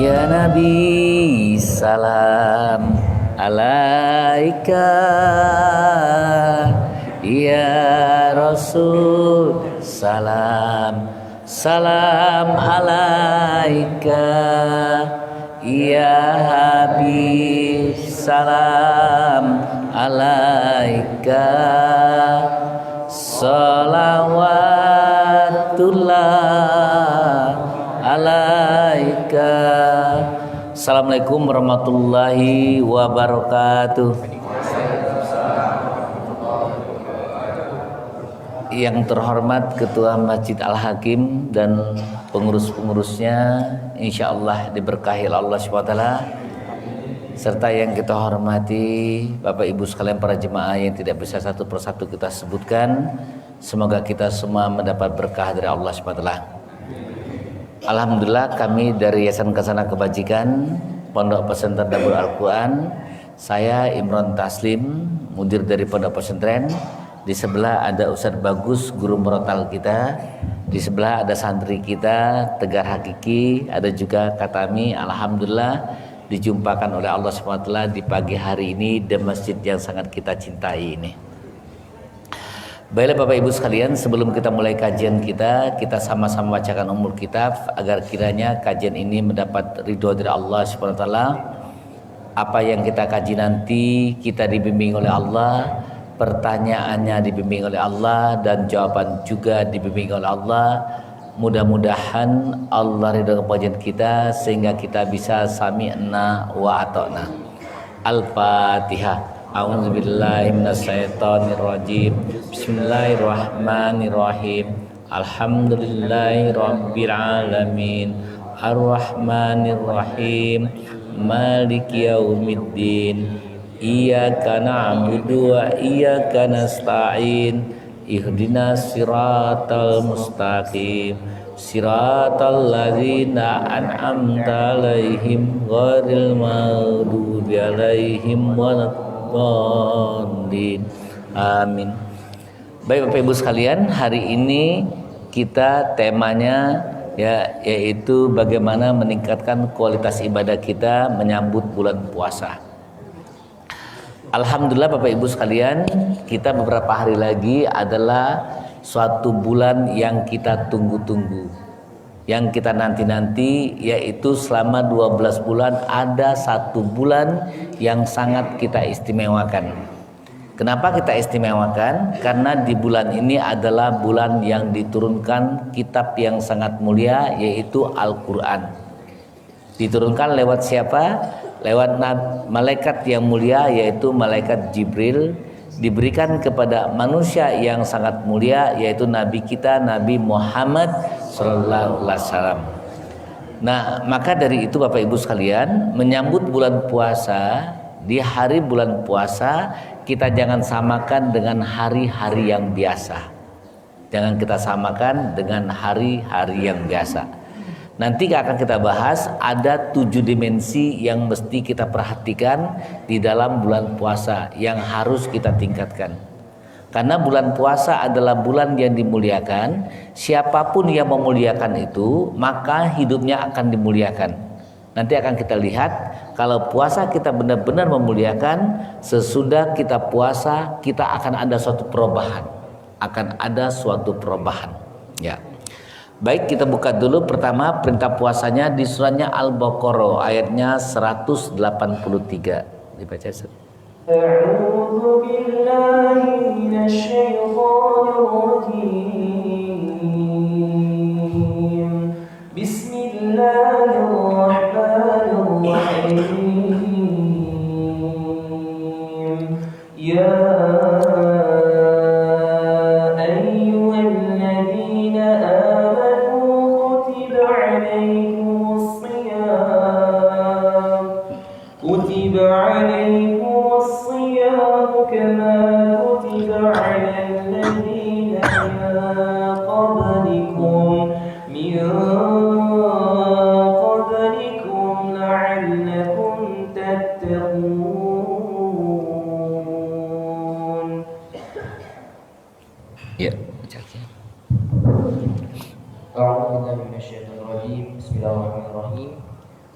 Ya Nabi salam alaika, ya Rasul salam alaika, ya Habib salam alaika, salawatullah alaika. Assalamualaikum warahmatullahi wabarakatuh. Yang terhormat Ketua Masjid Al-Hakim dan pengurus-pengurusnya, insya Allah diberkahi Allah SWT, serta yang kita hormati Bapak Ibu sekalian para jemaah yang tidak bisa satu persatu kita sebutkan. Semoga kita semua mendapat berkah dari Allah SWT. Alhamdulillah, kami dari Yayasan Khazanah Kebajikan Pondok Pesantren Darul Al-Quran, saya Imron Taslim, mudir dari Pondok Pesantren. Di sebelah ada Ustadz Bagus, guru merotal kita. Di sebelah ada santri kita Tegar Hakiki, ada juga Katami. Alhamdulillah dijumpakan oleh Allah SWT di pagi hari ini di masjid yang sangat kita cintai ini. Baiklah Bapak Ibu sekalian, sebelum kita mulai kajian kita sama-sama bacakan Ummul Kitab agar kiranya kajian ini mendapat ridho dari Allah SWT. Apa yang kita kaji nanti kita dibimbing oleh Allah, pertanyaannya dibimbing oleh Allah, dan jawaban juga dibimbing oleh Allah. Mudah-mudahan Allah ridho kepada kita sehingga kita bisa sami'na wa ata'na. Al-Fatihah. A'udzubillahi minasyaitonirrajim. Bismillahirrahmanirrahim. Alhamdulillahirabbil alamin. Arrahmanirrahim. Maliki yaumiddin. Iyyaka na'budu wa iyyaka nasta'in. Ihdinas siratal mustaqim. Siratal ladzina an'amta 'alaihim ghairil maghdubi 'alaihim waladdallin. Amin. Baik Bapak Ibu sekalian, hari ini kita temanya yaitu bagaimana meningkatkan kualitas ibadah kita menyambut bulan puasa. Alhamdulillah Bapak Ibu sekalian, kita beberapa hari lagi adalah suatu bulan yang kita tunggu-tunggu, yang kita nanti-nanti, yaitu selama 12 bulan ada satu bulan yang sangat kita istimewakan. Kenapa kita istimewakan? Karena di bulan ini adalah bulan yang diturunkan kitab yang sangat mulia, yaitu Al-Quran. Diturunkan lewat siapa? Lewat malaikat yang mulia, yaitu malaikat Jibril, diberikan kepada manusia yang sangat mulia, yaitu Nabi kita Nabi Muhammad Sallallahu Alaihi Wasallam. Nah, maka dari itu Bapak Ibu sekalian, menyambut bulan puasa, di hari bulan puasa kita jangan samakan dengan hari-hari yang biasa. Jangan kita samakan dengan hari-hari yang biasa. Nanti akan kita bahas ada 7 dimensi yang mesti kita perhatikan di dalam bulan puasa yang harus kita tingkatkan. Karena bulan puasa adalah bulan yang dimuliakan. Siapapun yang memuliakan itu, maka hidupnya akan dimuliakan. Nanti akan kita lihat kalau puasa kita benar-benar memuliakan, sesudah kita puasa kita akan ada suatu perubahan. Akan ada suatu perubahan. Ya. Baik, kita buka dulu pertama perintah puasanya di surahnya Al-Baqarah ayatnya 183. Dibaca Ustaz. A'udzu billahi minasyaitonir rajim. Bismillahirrahmanirrahim. Ya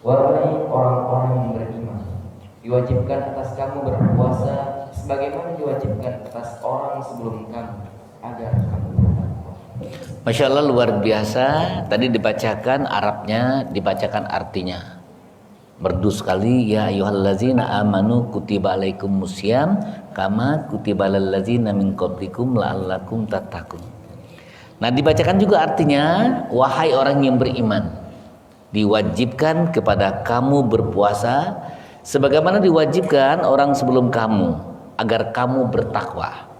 Wahai orang-orang yang beriman, diwajibkan atas kamu berpuasa sebagaimana diwajibkan atas orang sebelum kamu, agar kamu bertakwa. Masya Allah, luar biasa. Tadi dibacakan Arabnya, dibacakan artinya. Merdu sekali. Ya ayyuhallazina amanu kutiba alaikumusiyam kama kutiba alal ladzina min qablikum la'allakum tattaqun. Nah, dibacakan juga artinya, wahai orang yang beriman, diwajibkan kepada kamu berpuasa sebagaimana diwajibkan orang sebelum kamu, agar kamu bertakwa.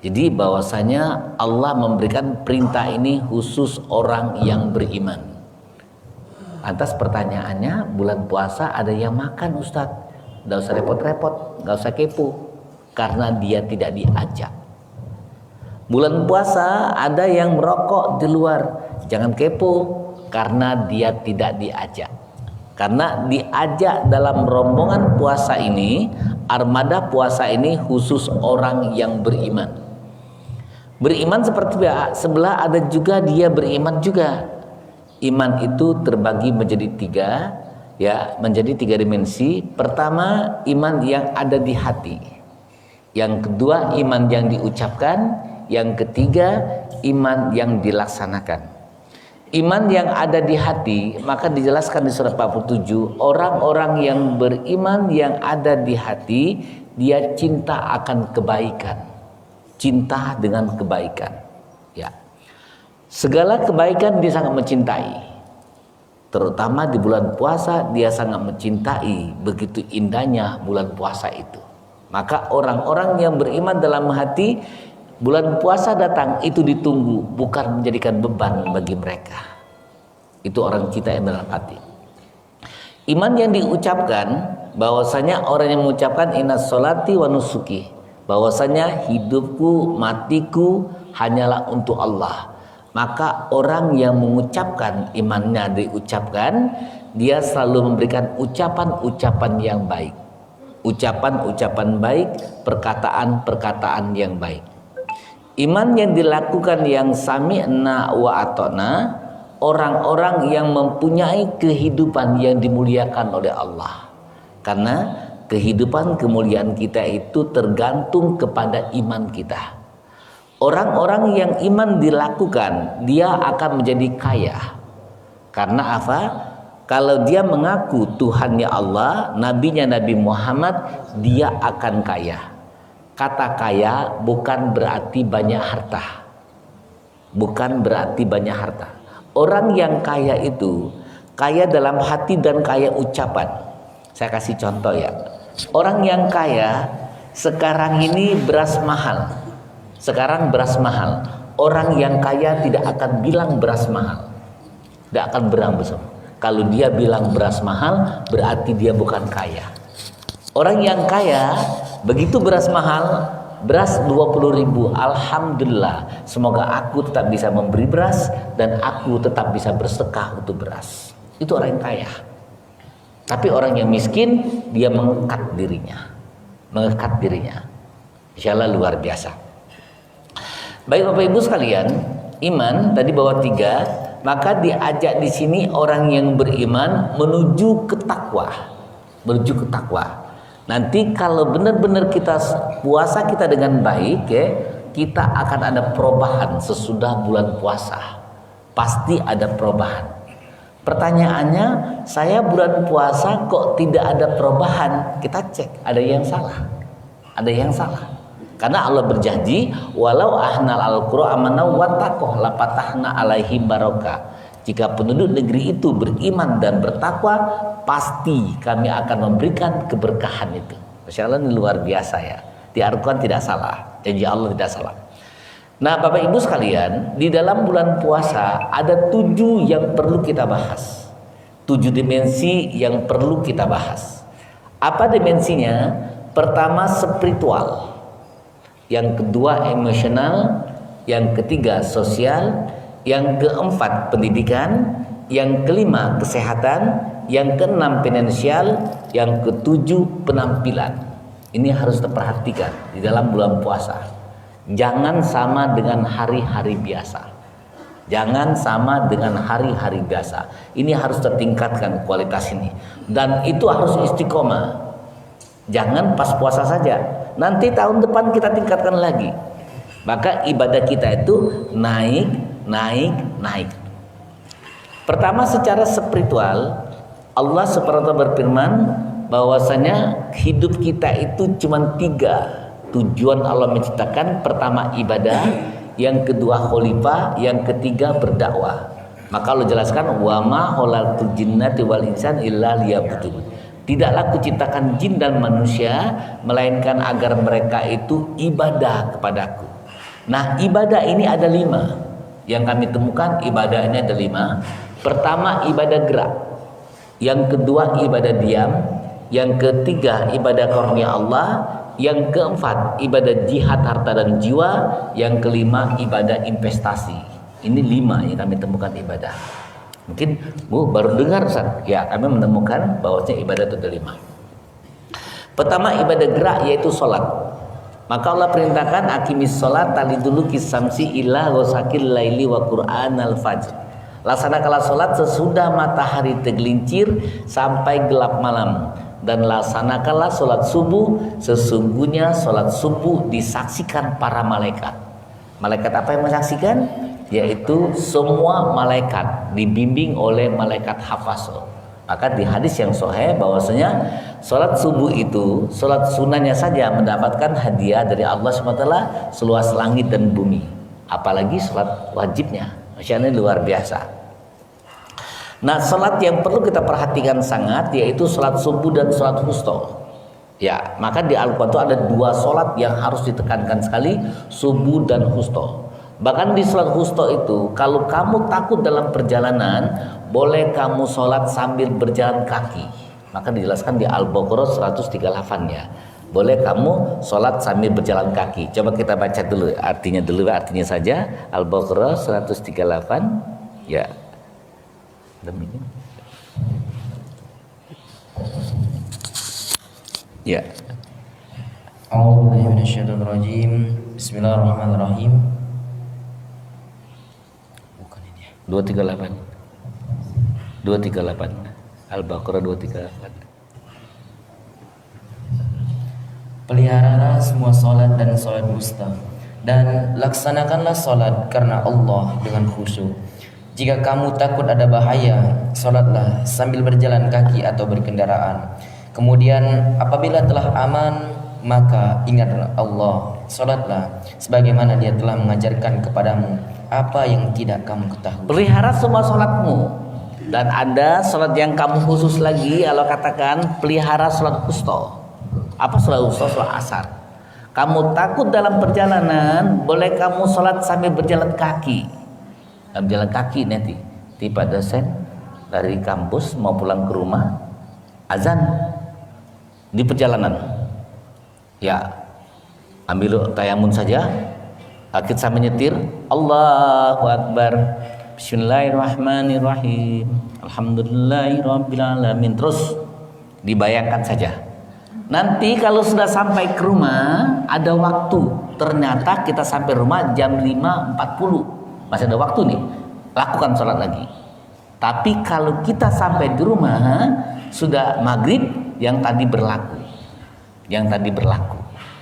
Jadi bahwasanya Allah memberikan perintah ini khusus orang yang beriman. Lantas pertanyaannya, bulan puasa ada yang makan Ustadz? Gak usah repot-repot, gak usah kepo, karena dia tidak diajak. Bulan puasa ada yang merokok di luar, jangan kepo, karena dia tidak diajak. Karena diajak dalam rombongan puasa ini, armada puasa ini khusus orang yang beriman. Beriman seperti sebelah ada juga dia beriman juga. Iman itu terbagi menjadi tiga, ya, menjadi tiga dimensi. Pertama, iman yang ada di hati. Yang kedua, iman yang diucapkan. Yang ketiga, iman yang dilaksanakan. Iman yang ada di hati, maka dijelaskan di surat 47, orang-orang yang beriman yang ada di hati, dia cinta akan kebaikan. Cinta dengan kebaikan. Ya. Segala kebaikan dia sangat mencintai. Terutama di bulan puasa dia sangat mencintai, begitu indahnya bulan puasa itu. Maka orang-orang yang beriman dalam hati, bulan puasa datang itu ditunggu, bukan menjadikan beban bagi mereka. Itu orang kita yang dalam hati. Iman yang diucapkan, bahwasanya orang yang mengucapkan innas sholati wa nusuki, bahwasanya hidupku, matiku hanyalah untuk Allah. Maka orang yang mengucapkan, imannya diucapkan, dia selalu memberikan ucapan-ucapan yang baik. Ucapan-ucapan baik, perkataan-perkataan yang baik. Iman yang dilakukan yang sami'na wa ata'na, orang-orang yang mempunyai kehidupan yang dimuliakan oleh Allah. Karena kehidupan kemuliaan kita itu tergantung kepada iman kita. Orang-orang yang iman dilakukan, dia akan menjadi kaya. Karena apa? Kalau dia mengaku Tuhannya Allah, nabinya Nabi Muhammad, dia akan kaya. Kata kaya bukan berarti banyak harta. Bukan berarti banyak harta. Orang yang kaya itu kaya dalam hati dan kaya ucapan. Saya kasih contoh ya. Orang yang kaya sekarang ini beras mahal. Sekarang beras mahal. Orang yang kaya tidak akan bilang beras mahal. Tidak akan berang besar. Kalau dia bilang beras mahal, berarti dia bukan kaya. Orang yang kaya, begitu beras mahal, beras 20.000, alhamdulillah, semoga aku tetap bisa memberi beras dan aku tetap bisa bersedekah untuk beras. Itu orang yang kaya. Tapi orang yang miskin, dia mengekat dirinya. Mengekat dirinya. Insyaallah luar biasa. Baik Bapak Ibu sekalian, iman tadi bawa 3. Maka diajak di sini orang yang beriman menuju ke takwa. Menuju ke takwa. Nanti kalau benar-benar kita puasa kita dengan baik ya, kita akan ada perubahan sesudah bulan puasa. Pasti ada perubahan. Pertanyaannya, saya bulan puasa kok tidak ada perubahan? Kita cek, ada yang salah. Ada yang salah. Karena Allah berjanji, walau ahnal al-qura amanu wattaqoh la fatahna alaihim barokah. Jika penduduk negeri itu beriman dan bertakwa, pasti kami akan memberikan keberkahan itu. Masya Allah, ini luar biasa ya. Di Al-Quran tidak salah, janji Allah tidak salah. Nah Bapak Ibu sekalian, di dalam bulan puasa ada 7 yang perlu kita bahas. 7 dimensi yang perlu kita bahas. Apa dimensinya? Pertama spiritual, yang kedua emosional, yang ketiga sosial, yang keempat pendidikan, yang kelima kesehatan, yang keenam finansial, yang ketujuh penampilan. Ini harus diperhatikan di dalam bulan puasa. Jangan sama dengan hari-hari biasa. Jangan sama dengan hari-hari biasa. Ini harus tertingkatkan kualitas ini. Dan itu harus istiqomah. Jangan pas puasa saja. Nanti tahun depan kita tingkatkan lagi. Maka ibadah kita itu naik. Pertama secara spiritual, Allah Subhanahu wa taala berfirman bahwasanya hidup kita itu cuma 3 tujuan Allah menciptakan. Pertama ibadah, yang kedua khalifah, yang ketiga berdakwah. Maka Allah jelaskan wa ma khalaqtul jinnati wal insan illa liya'budun. Tidaklah kuciptakan jin dan manusia melainkan agar mereka itu ibadah kepadaku. Nah, ibadah ini ada 5. Yang kami temukan ibadah ini ada 5. Pertama ibadah gerak. Yang kedua ibadah diam. Yang ketiga ibadah karunia Allah. Yang keempat ibadah jihad harta dan jiwa. Yang kelima ibadah investasi. Ini 5 yang kami temukan ibadah. Mungkin Bu baru dengar Ustaz. Ya, kami menemukan bahwasanya ibadah itu ada 5. Pertama ibadah gerak yaitu sholat. Maka Allah perintahkan aqimis sholat taliduluki samsi ila ghasaqil laili wa qur'anal fajr. Laksanakanlah sholat sesudah matahari tergelincir sampai gelap malam. Dan laksanakanlah sholat subuh, sesungguhnya sholat subuh disaksikan para malaikat. Malaikat apa yang menyaksikan? Yaitu semua malaikat dibimbing oleh malaikat hafazah. Maka di hadis yang sahih bahwasanya sholat subuh itu, sholat sunahnya saja mendapatkan hadiah dari Allah SWT seluas langit dan bumi. Apalagi sholat wajibnya, maksudnya luar biasa. Nah, sholat yang perlu kita perhatikan sangat yaitu sholat subuh dan sholat wusta. Ya, maka di Al-Quran itu ada 2 sholat yang harus ditekankan sekali, subuh dan wusta. Bahkan di sholat wusta itu, kalau kamu takut dalam perjalanan, boleh kamu sholat sambil berjalan kaki. Maka dijelaskan di Al-Baqarah 138 ya. Boleh kamu sholat sambil berjalan kaki. Coba kita baca dulu artinya saja. Al-Baqarah 138 ya. Demikian. Ya. A'udzubillahi minasyaitonir rajim. Bismillahirrahmanirrahim. 238 Al-Baqarah 238. Peliharalah semua sholat dan sholat wusta, dan laksanakanlah sholat karena Allah dengan khusyuk. Jika kamu takut ada bahaya, sholatlah sambil berjalan kaki atau berkendaraan. Kemudian apabila telah aman, maka ingatlah Allah, sholatlah sebagaimana Dia telah mengajarkan kepadamu apa yang tidak kamu ketahui. Pelihara semua sholatmu. Dan ada sholat yang kamu khusus lagi, Allah katakan pelihara sholat wusta. Apa sholat wusta? Sholat asar. Kamu takut dalam perjalanan, boleh kamu sholat sambil berjalan kaki. Berjalan kaki nanti tiba dosen dari kampus mau pulang ke rumah, azan di perjalanan. Ya, ambil tayamun saja. Akhir sampai nyetir, Allahu Akbar, Bismillahirrahmanirrahim, Alhamdulillahirabbil alamin. Terus dibayangkan saja. Nanti kalau sudah sampai ke rumah ada waktu. Ternyata kita sampai rumah jam 5.40. Masih ada waktu nih. Lakukan sholat lagi. Tapi kalau kita sampai di rumah sudah maghrib, yang tadi berlaku.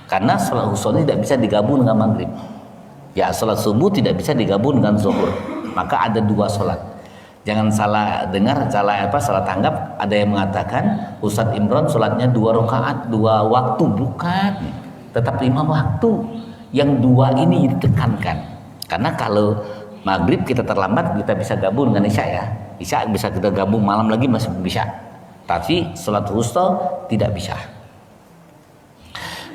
Karena sholat wusta tidak bisa digabung dengan maghrib. Ya, sholat subuh tidak bisa digabung dengan zuhur. Maka ada 2 sholat. Jangan salah dengar, salah tanggap. Ada yang mengatakan Ustadz Imron sholatnya 2 rakaat, 2 waktu. Bukan, tetap 5 waktu. Yang 2 ini ditekankan. Karena kalau maghrib kita terlambat, kita bisa gabung dengan isya ya. Isya bisa kita gabung malam lagi masih bisa. Tapi sholat wusta tidak bisa.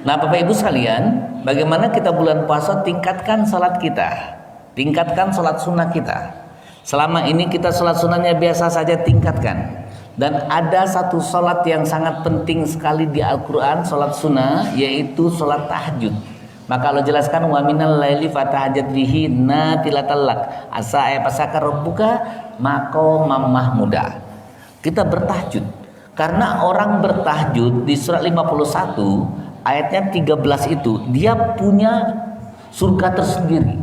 Nah, Bapak Ibu sekalian, bagaimana kita bulan puasa tingkatkan salat kita, tingkatkan salat sunnah kita. Selama ini kita salat sunnahnya biasa saja, tingkatkan. Dan ada satu salat yang sangat penting sekali di Al-Quran, salat sunnah, yaitu salat tahajud. Maka Allah jelaskan wa minal laili fatahajjat bihi nafilatal lak asa ayapasaka rabbuka maqamam mahmuda. Kita bertahajud. Karena orang bertahajud di surat 51 ayatnya 13 itu dia punya surga tersendiri.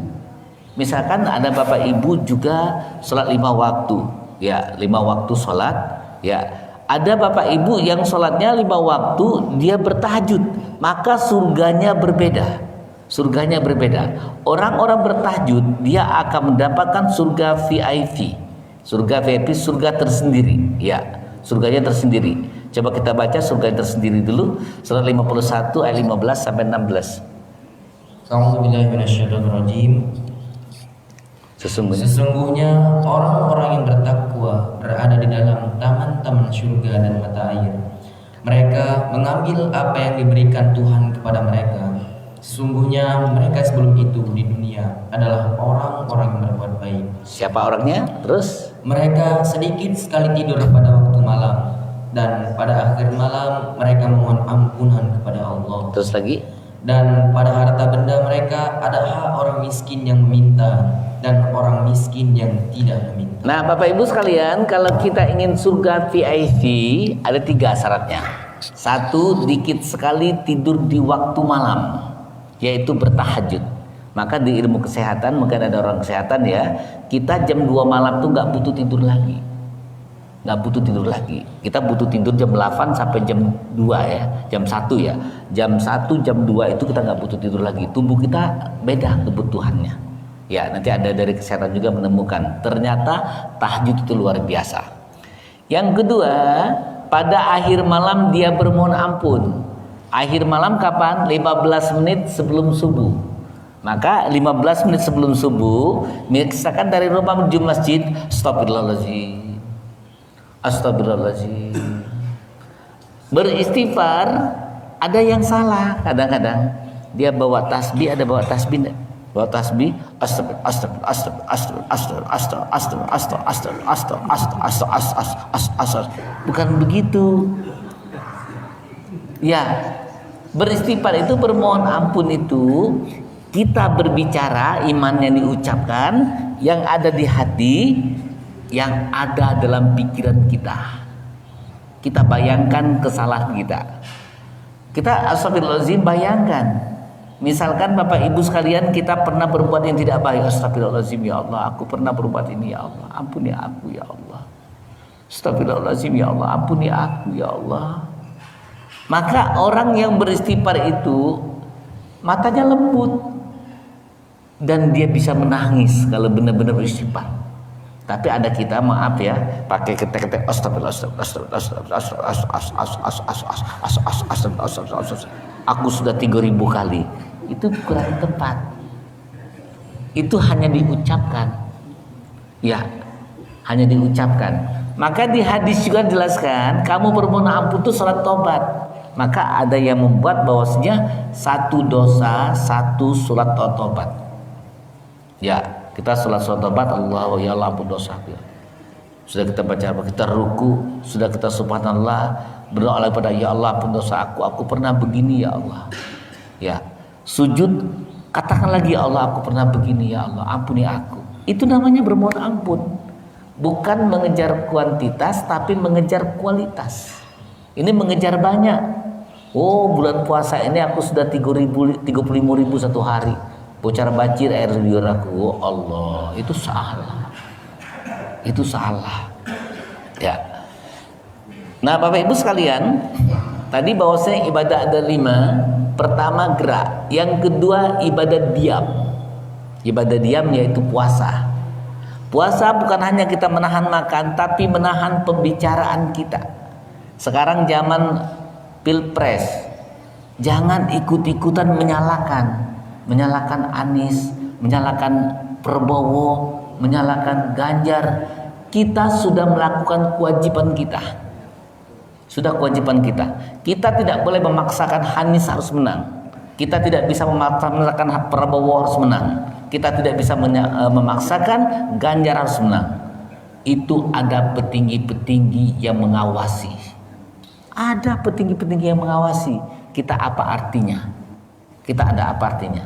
Misalkan ada bapak ibu juga sholat 5 waktu, ya 5 waktu sholat, ya ada bapak ibu yang sholatnya 5 waktu dia bertahajud, maka surganya berbeda. Surganya berbeda. Orang-orang bertahajud dia akan mendapatkan surga VIP, surga tersendiri, ya surganya tersendiri. Coba kita baca surga yang tersendiri dulu, surat 51 ayat 15 sampai 16. A'udzubillahi minasyaitonirrajim. Sesungguhnya orang-orang yang bertakwa berada di dalam taman-taman surga dan mata air. Mereka mengambil apa yang diberikan Tuhan kepada mereka. Sesungguhnya mereka sebelum itu di dunia adalah orang-orang yang berbuat baik. Siapa orangnya? Terus mereka sedikit sekali tidur pada waktu malam, dan pada akhir malam mereka memohon ampunan kepada Allah. Terus lagi, dan pada harta benda mereka ada hak orang miskin yang meminta dan orang miskin yang tidak meminta. Nah, Bapak Ibu sekalian, kalau kita ingin surga VIP ada 3 syaratnya. 1, dikit sekali tidur di waktu malam, yaitu bertahajud. Maka di ilmu kesehatan, mungkin ada orang kesehatan ya, kita jam 2 malam tuh nggak butuh tidur lagi. Nggak butuh tidur lagi. Kita butuh tidur jam 8 sampai jam 2 ya, jam 1 ya. Jam 1, jam 2 itu kita nggak butuh tidur lagi. Tubuh kita beda kebutuhannya. Ya, nanti ada dari kesehatan juga menemukan ternyata tahajud itu luar biasa. Yang kedua, pada akhir malam dia bermohon ampun. Akhir malam kapan? 15 menit sebelum subuh. Maka 15 menit sebelum subuh, misalkan dari rumah menuju masjid, astagfirullahaladzim, astagfirullahaladzim, beristighfar. Ada yang salah kadang-kadang, dia bawa tasbih, ada bawa tasbih, bawa tasbih, bukan begitu. Ya, beristighfar itu bermohon ampun itu kita berbicara, iman yang diucapkan, yang ada di hati, yang ada dalam pikiran kita. Kita bayangkan kesalahan kita. Kita astagfirullahaladzim, bayangkan. Misalkan Bapak Ibu sekalian, kita pernah berbuat yang tidak baik. Astagfirullahaladzim, ya Allah, aku pernah berbuat ini, ya Allah, ampuni aku, ya Allah. Astagfirullahaladzim, ya Allah, ampuni aku, ya Allah. Maka orang yang beristighfar itu matanya lembut dan dia bisa menangis kalau benar-benar beristighfar. Tapi ada kita, maaf ya, pakai ketek-ketek aku sudah 3000 kali. Itu kurang tepat. Itu hanya diucapkan. Ya, hanya diucapkan. Maka di hadis juga dijelaskan, kamu bermohon ampun itu salat tobat. Maka ada yang membuat bahwasanya 1 dosa 1 surat tobat. Ya, kita surat tobat, Allah ya Allah ampun dosa. Sudah kita baca, kita ruku, sudah kita subhanallah, berdoa kepada ya Allah ampun dosa aku pernah begini ya Allah. Ya, sujud katakan lagi ya Allah aku pernah begini ya Allah, ampuni aku. Itu namanya bermohon ampun. Bukan mengejar kuantitas tapi mengejar kualitas. Ini mengejar banyak. Oh, bulan puasa ini aku sudah 35.000 satu hari. Bocor banjir air liur aku. Oh Allah, itu salah. Itu salah. Ya. Nah, Bapak Ibu sekalian, tadi bahwasanya ibadah ada 5. Pertama gerak, yang kedua ibadah diam. Ibadah diam yaitu puasa. Puasa bukan hanya kita menahan makan, tapi menahan pembicaraan kita. Sekarang zaman pilpres, jangan ikut-ikutan menyalahkan Anies, menyalahkan Prabowo, menyalahkan Ganjar. Kita sudah melakukan kewajiban kita. Sudah kewajiban kita. Kita tidak boleh memaksakan Anies harus menang. Kita tidak bisa memaksakan Prabowo harus menang. Kita tidak bisa memaksakan Ganjar harus menang. Itu ada petinggi-petinggi yang mengawasi. Ada petinggi-petinggi yang mengawasi. Kita apa artinya? Kita ada apa artinya?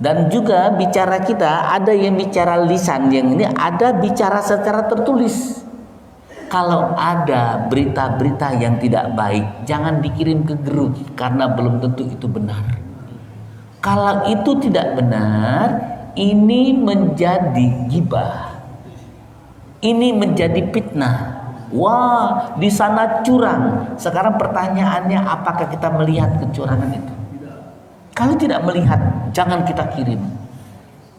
Dan juga bicara kita, ada yang bicara lisan, yang ini ada bicara secara tertulis. Kalau ada berita-berita yang tidak baik, jangan dikirim ke grup karena belum tentu itu benar. Kalau itu tidak benar, ini menjadi gibah, ini menjadi fitnah. Wah, di sana curang. Sekarang pertanyaannya, apakah kita melihat kecurangan itu? Kalau tidak melihat, jangan kita kirim.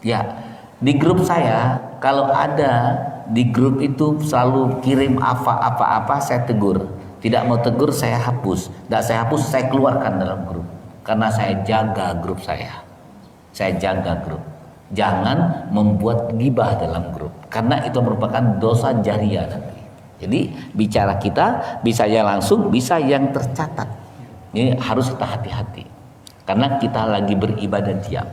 Ya, di grup saya, kalau ada di grup itu selalu kirim apa-apa, saya tegur. Tidak mau tegur, saya hapus. Tidak saya hapus, saya keluarkan dalam grup. Karena saya jaga grup saya. Saya jaga grup. Jangan membuat gibah dalam grup, karena itu merupakan dosa jariah nanti. Jadi bicara kita bisa yang langsung, bisa yang tercatat. Ini harus kita hati-hati, karena kita lagi beribadah diam.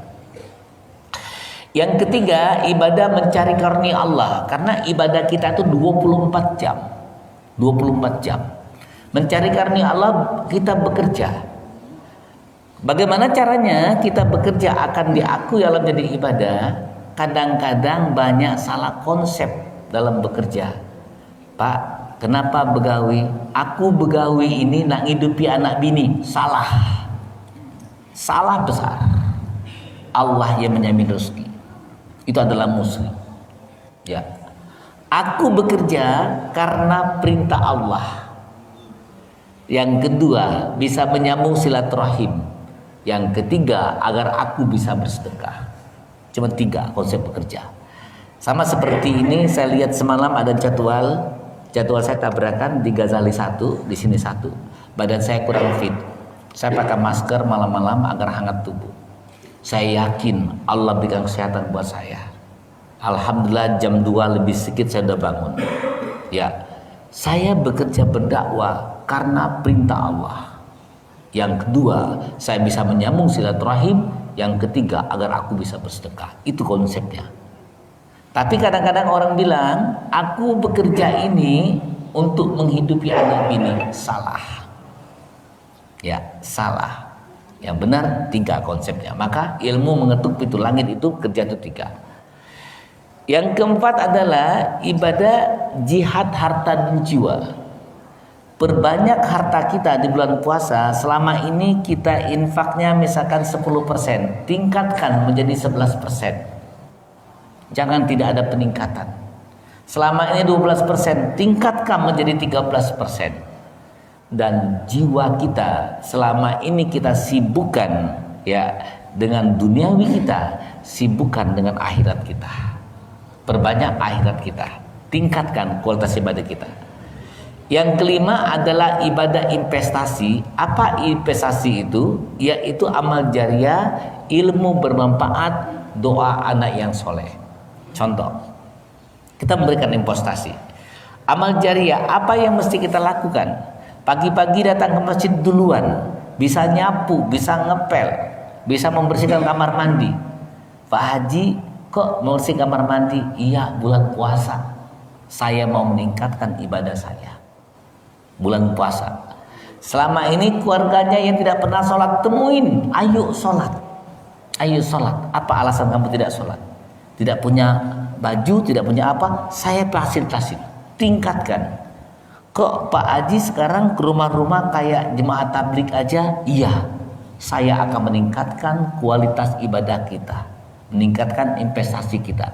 Yang ketiga, ibadah mencari karunia Allah, karena ibadah kita itu 24 jam. 24 jam. Mencari karunia Allah, kita bekerja. Bagaimana caranya kita bekerja akan diakui dalam jadi ibadah? Kadang-kadang banyak salah konsep dalam bekerja. Pak, kenapa begawi? Aku begawi ini nak hidupi anak bini. Salah. Salah besar. Allah yang menjamin rezeki. Itu adalah muslim. Ya. Aku bekerja karena perintah Allah. Yang kedua, bisa menyambung silaturahim. Yang ketiga, agar aku bisa bersedekah. Cuma 3 konsep bekerja. Sama seperti ini, saya lihat semalam ada jadwal saya tabrakan di Ghazali 1, di sini 1. Badan saya kurang fit. Saya pakai masker malam-malam agar hangat tubuh. Saya yakin Allah berikan kesehatan buat saya. Alhamdulillah jam 2 lebih sedikit saya sudah bangun. Ya, saya bekerja berdakwah karena perintah Allah. Yang kedua, saya bisa menyambung silaturahim. Yang ketiga, agar aku bisa bersedekah. Itu konsepnya. Tapi kadang-kadang orang bilang, aku bekerja ini untuk menghidupi anak bini. Salah. Ya, salah. Yang benar 3 konsepnya. Maka ilmu mengetuk pintu langit itu kerja itu 3. Yang keempat adalah ibadah jihad harta dan jiwa. Perbanyak harta kita di bulan puasa. Selama ini kita infaknya misalkan 10%, tingkatkan menjadi 11%. Jangan tidak ada peningkatan. Selama ini 12%, tingkatkan menjadi 13%. Dan jiwa kita selama ini kita sibukkan ya dengan duniawi kita, sibukkan dengan akhirat kita. Perbanyak akhirat kita, tingkatkan kualitas ibadah kita. Yang kelima adalah ibadah investasi. Apa investasi itu? Yaitu amal jariah, ilmu bermanfaat, doa anak yang soleh. Contoh, kita memberikan investasi. Amal jariah, apa yang mesti kita lakukan? Pagi-pagi datang ke masjid duluan, bisa nyapu, bisa ngepel, bisa membersihkan kamar mandi. Pak Haji, kok membersihkan kamar mandi? Iya, bulan puasa. Saya mau meningkatkan ibadah saya. Bulan puasa. Selama ini keluarganya yang tidak pernah sholat, temuin, ayo sholat. Ayo sholat. Apa alasan kamu tidak sholat? Tidak punya baju, tidak punya apa? Saya fasilitasin, tingkatkan. Kok Pak Haji sekarang ke rumah-rumah kayak jemaah tabligh aja? Iya, saya akan meningkatkan kualitas ibadah kita, meningkatkan investasi kita.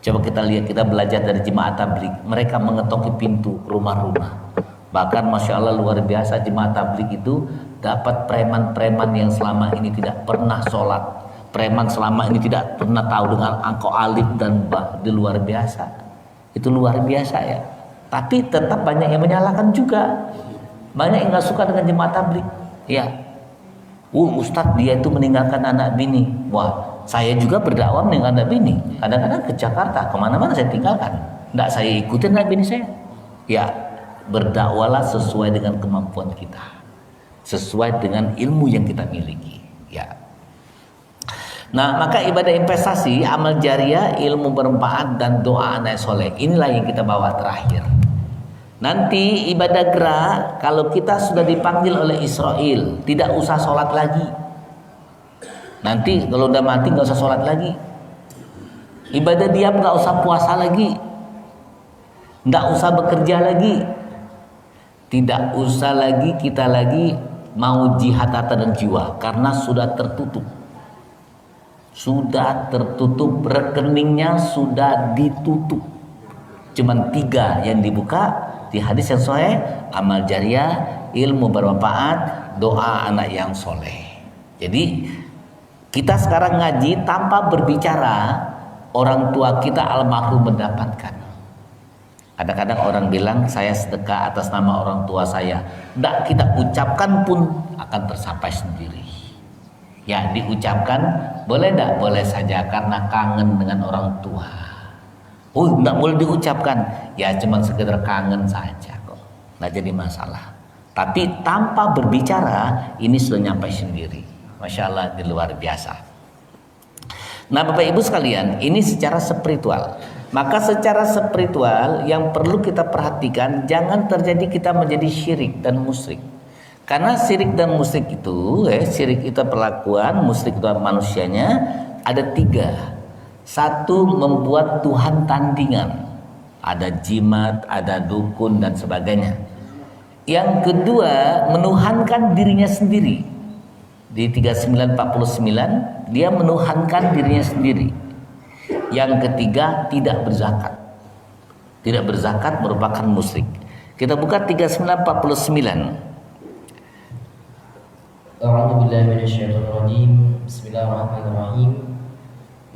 Coba kita lihat, kita belajar dari jemaah tabligh. Mereka mengetoki pintu rumah-rumah. Bahkan Masya Allah luar biasa, jemaah tabligh itu dapat preman-preman yang selama ini tidak pernah sholat, preman selama ini tidak pernah tahu dengan angka alif dan ba. Itu luar biasa. Itu luar biasa ya. Tapi tetap banyak yang menyalahkan juga. Banyak yang gak suka dengan jemaah tabligh. Ya, Ustadz dia itu meninggalkan anak bini. Wah, saya juga berdakwah meninggalkan anak bini. Kadang-kadang ke Jakarta, kemana-mana saya tinggalkan. Nggak saya ikutin anak bini saya. Ya, berdakwalah sesuai dengan kemampuan kita, sesuai dengan ilmu yang kita miliki. Ya. Nah, maka ibadah investasi, amal jariah, ilmu bermanfaat, dan doa anak soleh, inilah yang kita bawa terakhir. Nanti ibadah gerak, kalau kita sudah dipanggil oleh Israel, tidak usah sholat lagi. Nanti kalau udah mati nggak usah sholat lagi. Ibadah diam, nggak usah puasa lagi, nggak usah bekerja lagi. Tidak usah lagi kita lagi mau jihad harta dan jiwa, karena sudah tertutup. sudah tertutup, rekeningnya sudah ditutup. Cuman 3 yang dibuka di hadis yang sahih: amal jariah, ilmu bermanfaat, doa anak yang soleh. Jadi kita sekarang ngaji tanpa berbicara, orang tua kita almarhum mendapatkan. Kadang-kadang orang bilang saya sedekah atas nama orang tua saya. Tidak kita ucapkan pun akan tersampai sendiri. Ya diucapkan boleh tidak? Boleh saja karena kangen dengan orang tua. Oh tidak boleh diucapkan. Ya cuma sekedar kangen saja kok. Nggak jadi masalah. Tapi tanpa berbicara ini sudah nyampe sendiri. Masya Allah, di luar biasa. Nah Bapak Ibu sekalian, ini secara spiritual. Maka secara spiritual yang perlu kita perhatikan, jangan terjadi kita menjadi syirik dan musyrik. Karena syirik dan musyrik itu, syirik itu perlakuan, musyrik itu manusianya, ada 3. 1, membuat Tuhan tandingan. Ada jimat, ada dukun dan sebagainya. Yang kedua, menuhankan dirinya sendiri. Di 3949 dia menuhankan dirinya sendiri. Yang ketiga, tidak berzakat. Tidak berzakat merupakan musyrik. Kita buka 3949. A'udzubillahi minasyaitonirrajim. Bismillahirrahmanirrahim.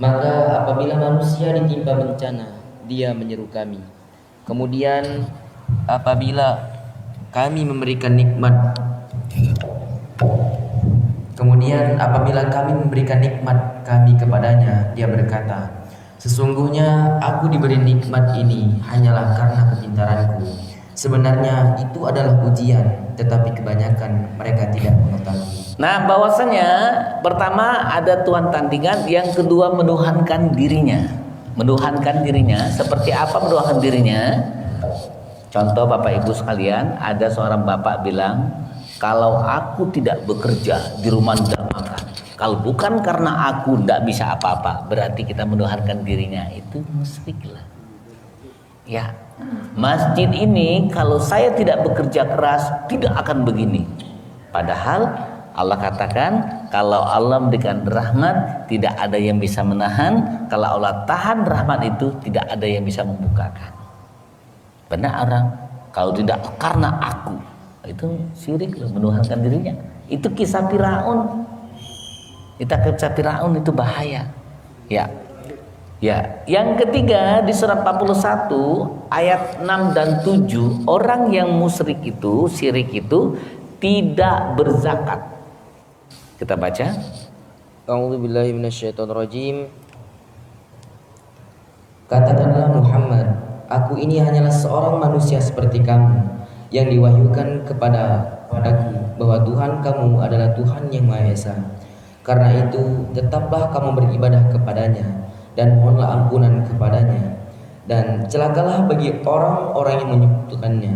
Maka apabila manusia ditimpa bencana, dia menyeru kami. Kemudian apabila kami memberikan nikmat kami kepadanya, dia berkata, sesungguhnya aku diberi nikmat ini hanyalah karena kepintaranku. Sebenarnya itu adalah ujian, tetapi kebanyakan mereka tidak mengetahui. Nah bahwasanya pertama ada Tuhan tandingan, yang kedua menuhankan dirinya. Menuhankan dirinya, seperti apa menuhankan dirinya? Contoh Bapak Ibu sekalian, ada seorang bapak bilang, kalau aku tidak bekerja di rumah tidak makan. Kalau bukan karena aku tidak bisa apa-apa, berarti kita menuhankan dirinya. Itu musyrik lah. Ya, masjid ini kalau saya tidak bekerja keras tidak akan begini. Padahal Allah katakan kalau Allah memberikan rahmat tidak ada yang bisa menahan. Kalau Allah tahan rahmat itu tidak ada yang bisa membukakan. Benar orang kalau tidak karena aku, itu syirik loh, menuhankan dirinya. Itu kisah Firaun. Kita kisah Firaun itu bahaya. Ya. Ya, yang ketiga di surat 41 ayat 6 dan 7, orang yang musyrik itu, syirik itu tidak berzakat. Kita baca. A'udzubillahi minasyaitonirrajim. Katakanlah Muhammad, aku ini hanyalah seorang manusia seperti kamu yang diwahyukan kepadaku bahwa Tuhan kamu adalah Tuhan yang Maha Esa. Karena itu tetaplah kamu beribadah kepadanya dan mohonlah ampunan kepadanya, dan celakalah bagi orang-orang yang menyekutukannya,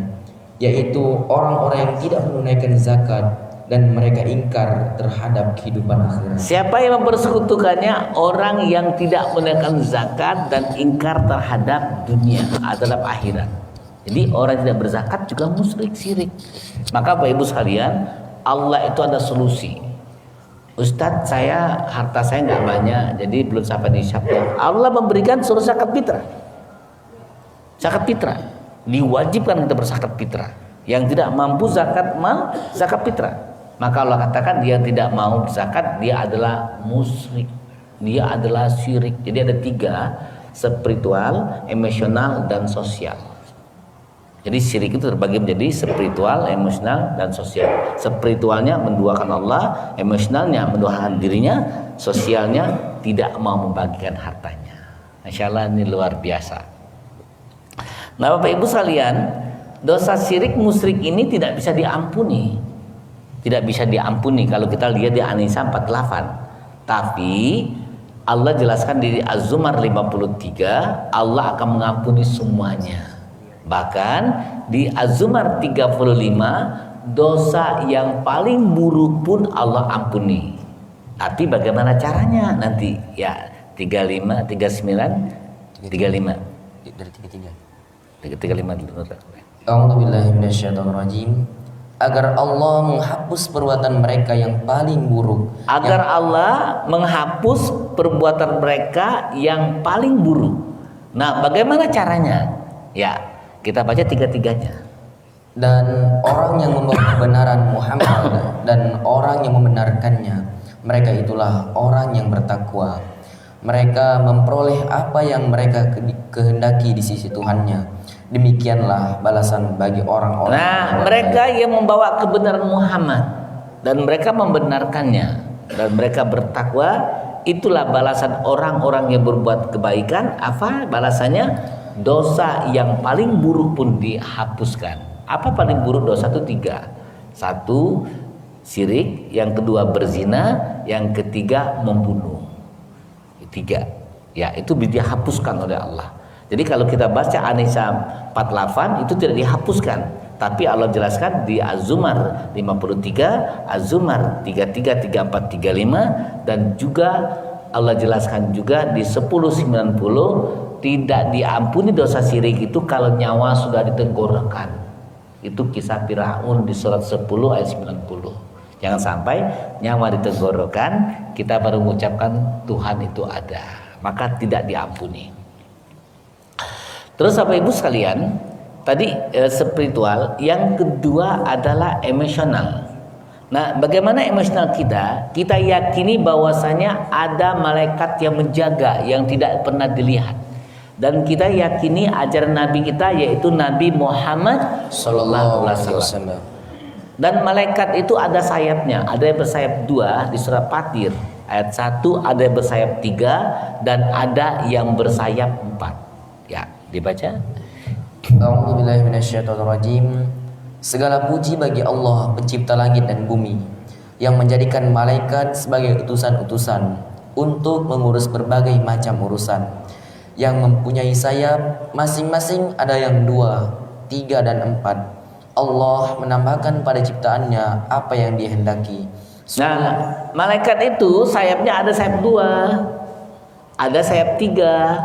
yaitu orang-orang yang tidak menunaikan zakat dan mereka ingkar terhadap kehidupan akhirat. Siapa yang mempersekutukannya? Orang yang tidak menunaikan zakat dan ingkar terhadap dunia adalah akhirat. Jadi orang yang tidak berzakat juga musyrik, syirik. Maka Bapak Ibu sekalian, Allah itu ada solusi. Ustadz, harta saya nggak banyak, jadi belum sampai nisabnya. Allah memberikan suruh zakat fitrah. Zakat fitrah diwajibkan kita berzakat fitrah. Yang tidak mampu zakat fitrah. Maka Allah katakan dia tidak mau zakat, dia adalah musyrik, dia adalah syirik. Jadi ada 3, spiritual, emosional, dan sosial. Jadi syirik itu terbagi menjadi spiritual, emosional, dan sosial. Spiritualnya menduakan Allah, emosionalnya menduakan dirinya, sosialnya tidak mau membagikan hartanya. Masya Allah, ini luar biasa. Nah Bapak Ibu sekalian, dosa syirik musyrik ini tidak bisa diampuni. Tidak bisa diampuni kalau kita lihat di An-Nisa 48. Tapi Allah jelaskan di Az-Zumar 53, Allah akan mengampuni semuanya. Bahkan di Az-Zumar 35, dosa yang paling buruk pun Allah ampuni. Tapi bagaimana caranya nanti? Ya 35, 39, 35. Dari 33. 35 dulu. A'udzubillahi minasyaitonirrajim. agar Allah menghapus perbuatan mereka yang paling buruk. Agar Allah menghapus perbuatan mereka yang paling buruk. Nah, bagaimana caranya? Ya, kita baca tiga-tiganya. Dan orang yang membawa kebenaran Muhammad dan orang yang membenarkannya, mereka itulah orang yang bertakwa. Mereka memperoleh apa yang mereka kehendaki di sisi Tuhannya. Demikianlah balasan bagi orang-orang. Nah, mereka yang membawa kebenaran Muhammad dan mereka membenarkannya dan mereka bertakwa, itulah balasan orang-orang yang berbuat kebaikan. Apa balasannya? Dosa yang paling buruk pun dihapuskan. Apa paling buruk dosa itu? 3. 1, syirik. Yang kedua, berzina. Yang ketiga, membunuh. 3. Ya, itu dihapuskan oleh Allah. Jadi kalau kita baca An-Nisa 48 itu tidak dihapuskan, tapi Allah jelaskan di Az-Zumar 53, Az-Zumar 33, 34, 35, dan juga Allah jelaskan juga di 1090 tidak diampuni dosa syirik itu kalau nyawa sudah ditenggorokan. Itu kisah Firaun di surat 10 ayat 90. Jangan sampai nyawa ditenggorokan kita baru mengucapkan Tuhan itu ada, maka tidak diampuni. Terus Bapak Ibu sekalian, tadi spiritual, yang kedua adalah emosional. Nah, bagaimana emosional kita? Kita yakini bahwasanya ada malaikat yang menjaga yang tidak pernah dilihat. Dan kita yakini ajaran Nabi kita yaitu Nabi Muhammad sallallahu alaihi wasallam. Dan malaikat itu ada sayapnya, ada yang bersayap 2 di surat Fatir ayat 1, ada yang bersayap 3, dan ada yang bersayap 4. Ya, dibaca. A'udzubillahi minasyaitonirrajim. Segala puji bagi Allah, pencipta langit dan bumi, yang menjadikan malaikat sebagai utusan-utusan untuk mengurus berbagai macam urusan, yang mempunyai sayap masing-masing ada yang 2, 3, dan 4. Allah menambahkan pada ciptaannya apa yang dihendaki. Nah, malaikat itu sayapnya ada sayap 2, ada sayap 3,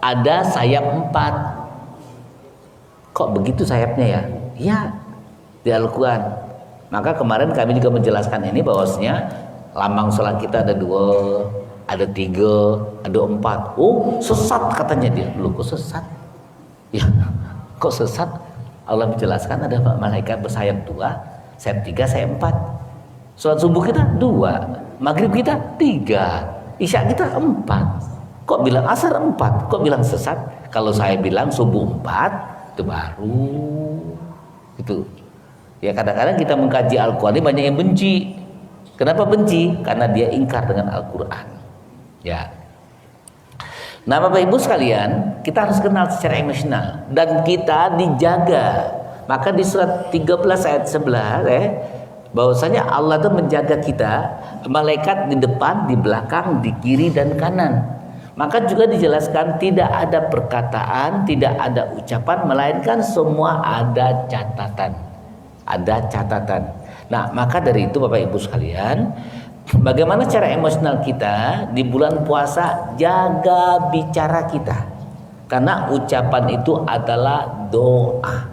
ada sayap 4. Kok begitu sayapnya ya? Ya, di Al-Quran. Maka kemarin kami juga menjelaskan ini bahwasanya lambang sholat kita ada 2, ada 3, ada 4. Oh, sesat katanya dia. Loh, kok sesat? Ya, kok sesat? Allah menjelaskan ada malaikat bersayap 2, sayap 3, sayap 4. Sholat subuh kita 2, maghrib kita 3, isya kita 4. Kok bilang asar 4? Kok bilang sesat? Kalau saya bilang subuh 4 itu baru gitu. Ya, kadang-kadang kita mengkaji Al-Quran ini banyak yang benci. Kenapa benci? Karena dia ingkar dengan Al-Quran. Ya. Nah, Bapak Ibu sekalian, kita harus kenal secara emosional dan kita dijaga. Maka di surat 13 ayat 11 bahwasanya Allah itu menjaga kita, malaikat di depan, di belakang, di kiri dan kanan. Maka juga dijelaskan tidak ada perkataan, tidak ada ucapan, melainkan semua ada catatan. Ada catatan. Nah, maka dari itu Bapak Ibu sekalian, bagaimana cara emosional kita di bulan puasa? Jaga bicara kita, karena ucapan itu adalah doa.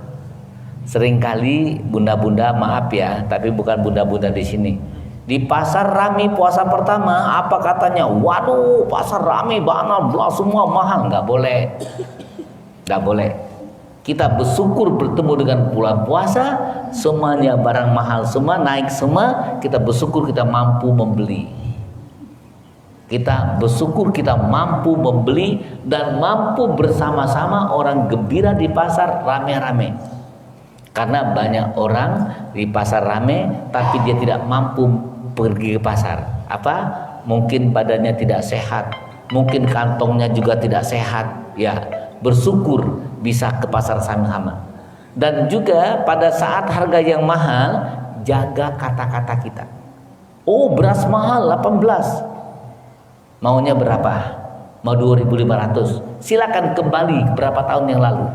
Seringkali bunda-bunda, maaf ya, tapi bukan bunda-bunda di sini. Di pasar rame puasa pertama, apa katanya? Waduh, pasar rame banget, semua mahal. Nggak boleh, nggak boleh. Kita bersyukur bertemu dengan bulan puasa, semuanya barang mahal semua, naik semua, kita bersyukur kita mampu membeli. Kita bersyukur kita mampu membeli dan mampu bersama-sama orang gembira di pasar rame-rame. Karena banyak orang di pasar rame tapi dia tidak mampu pergi ke pasar. Apa? Mungkin badannya tidak sehat, mungkin kantongnya juga tidak sehat. Ya, bersyukur bisa ke pasar sama-sama. Dan juga pada saat harga yang mahal, jaga kata-kata kita. Oh, beras mahal 18. Maunya berapa? Mau 2.500. Silakan kembali berapa tahun yang lalu.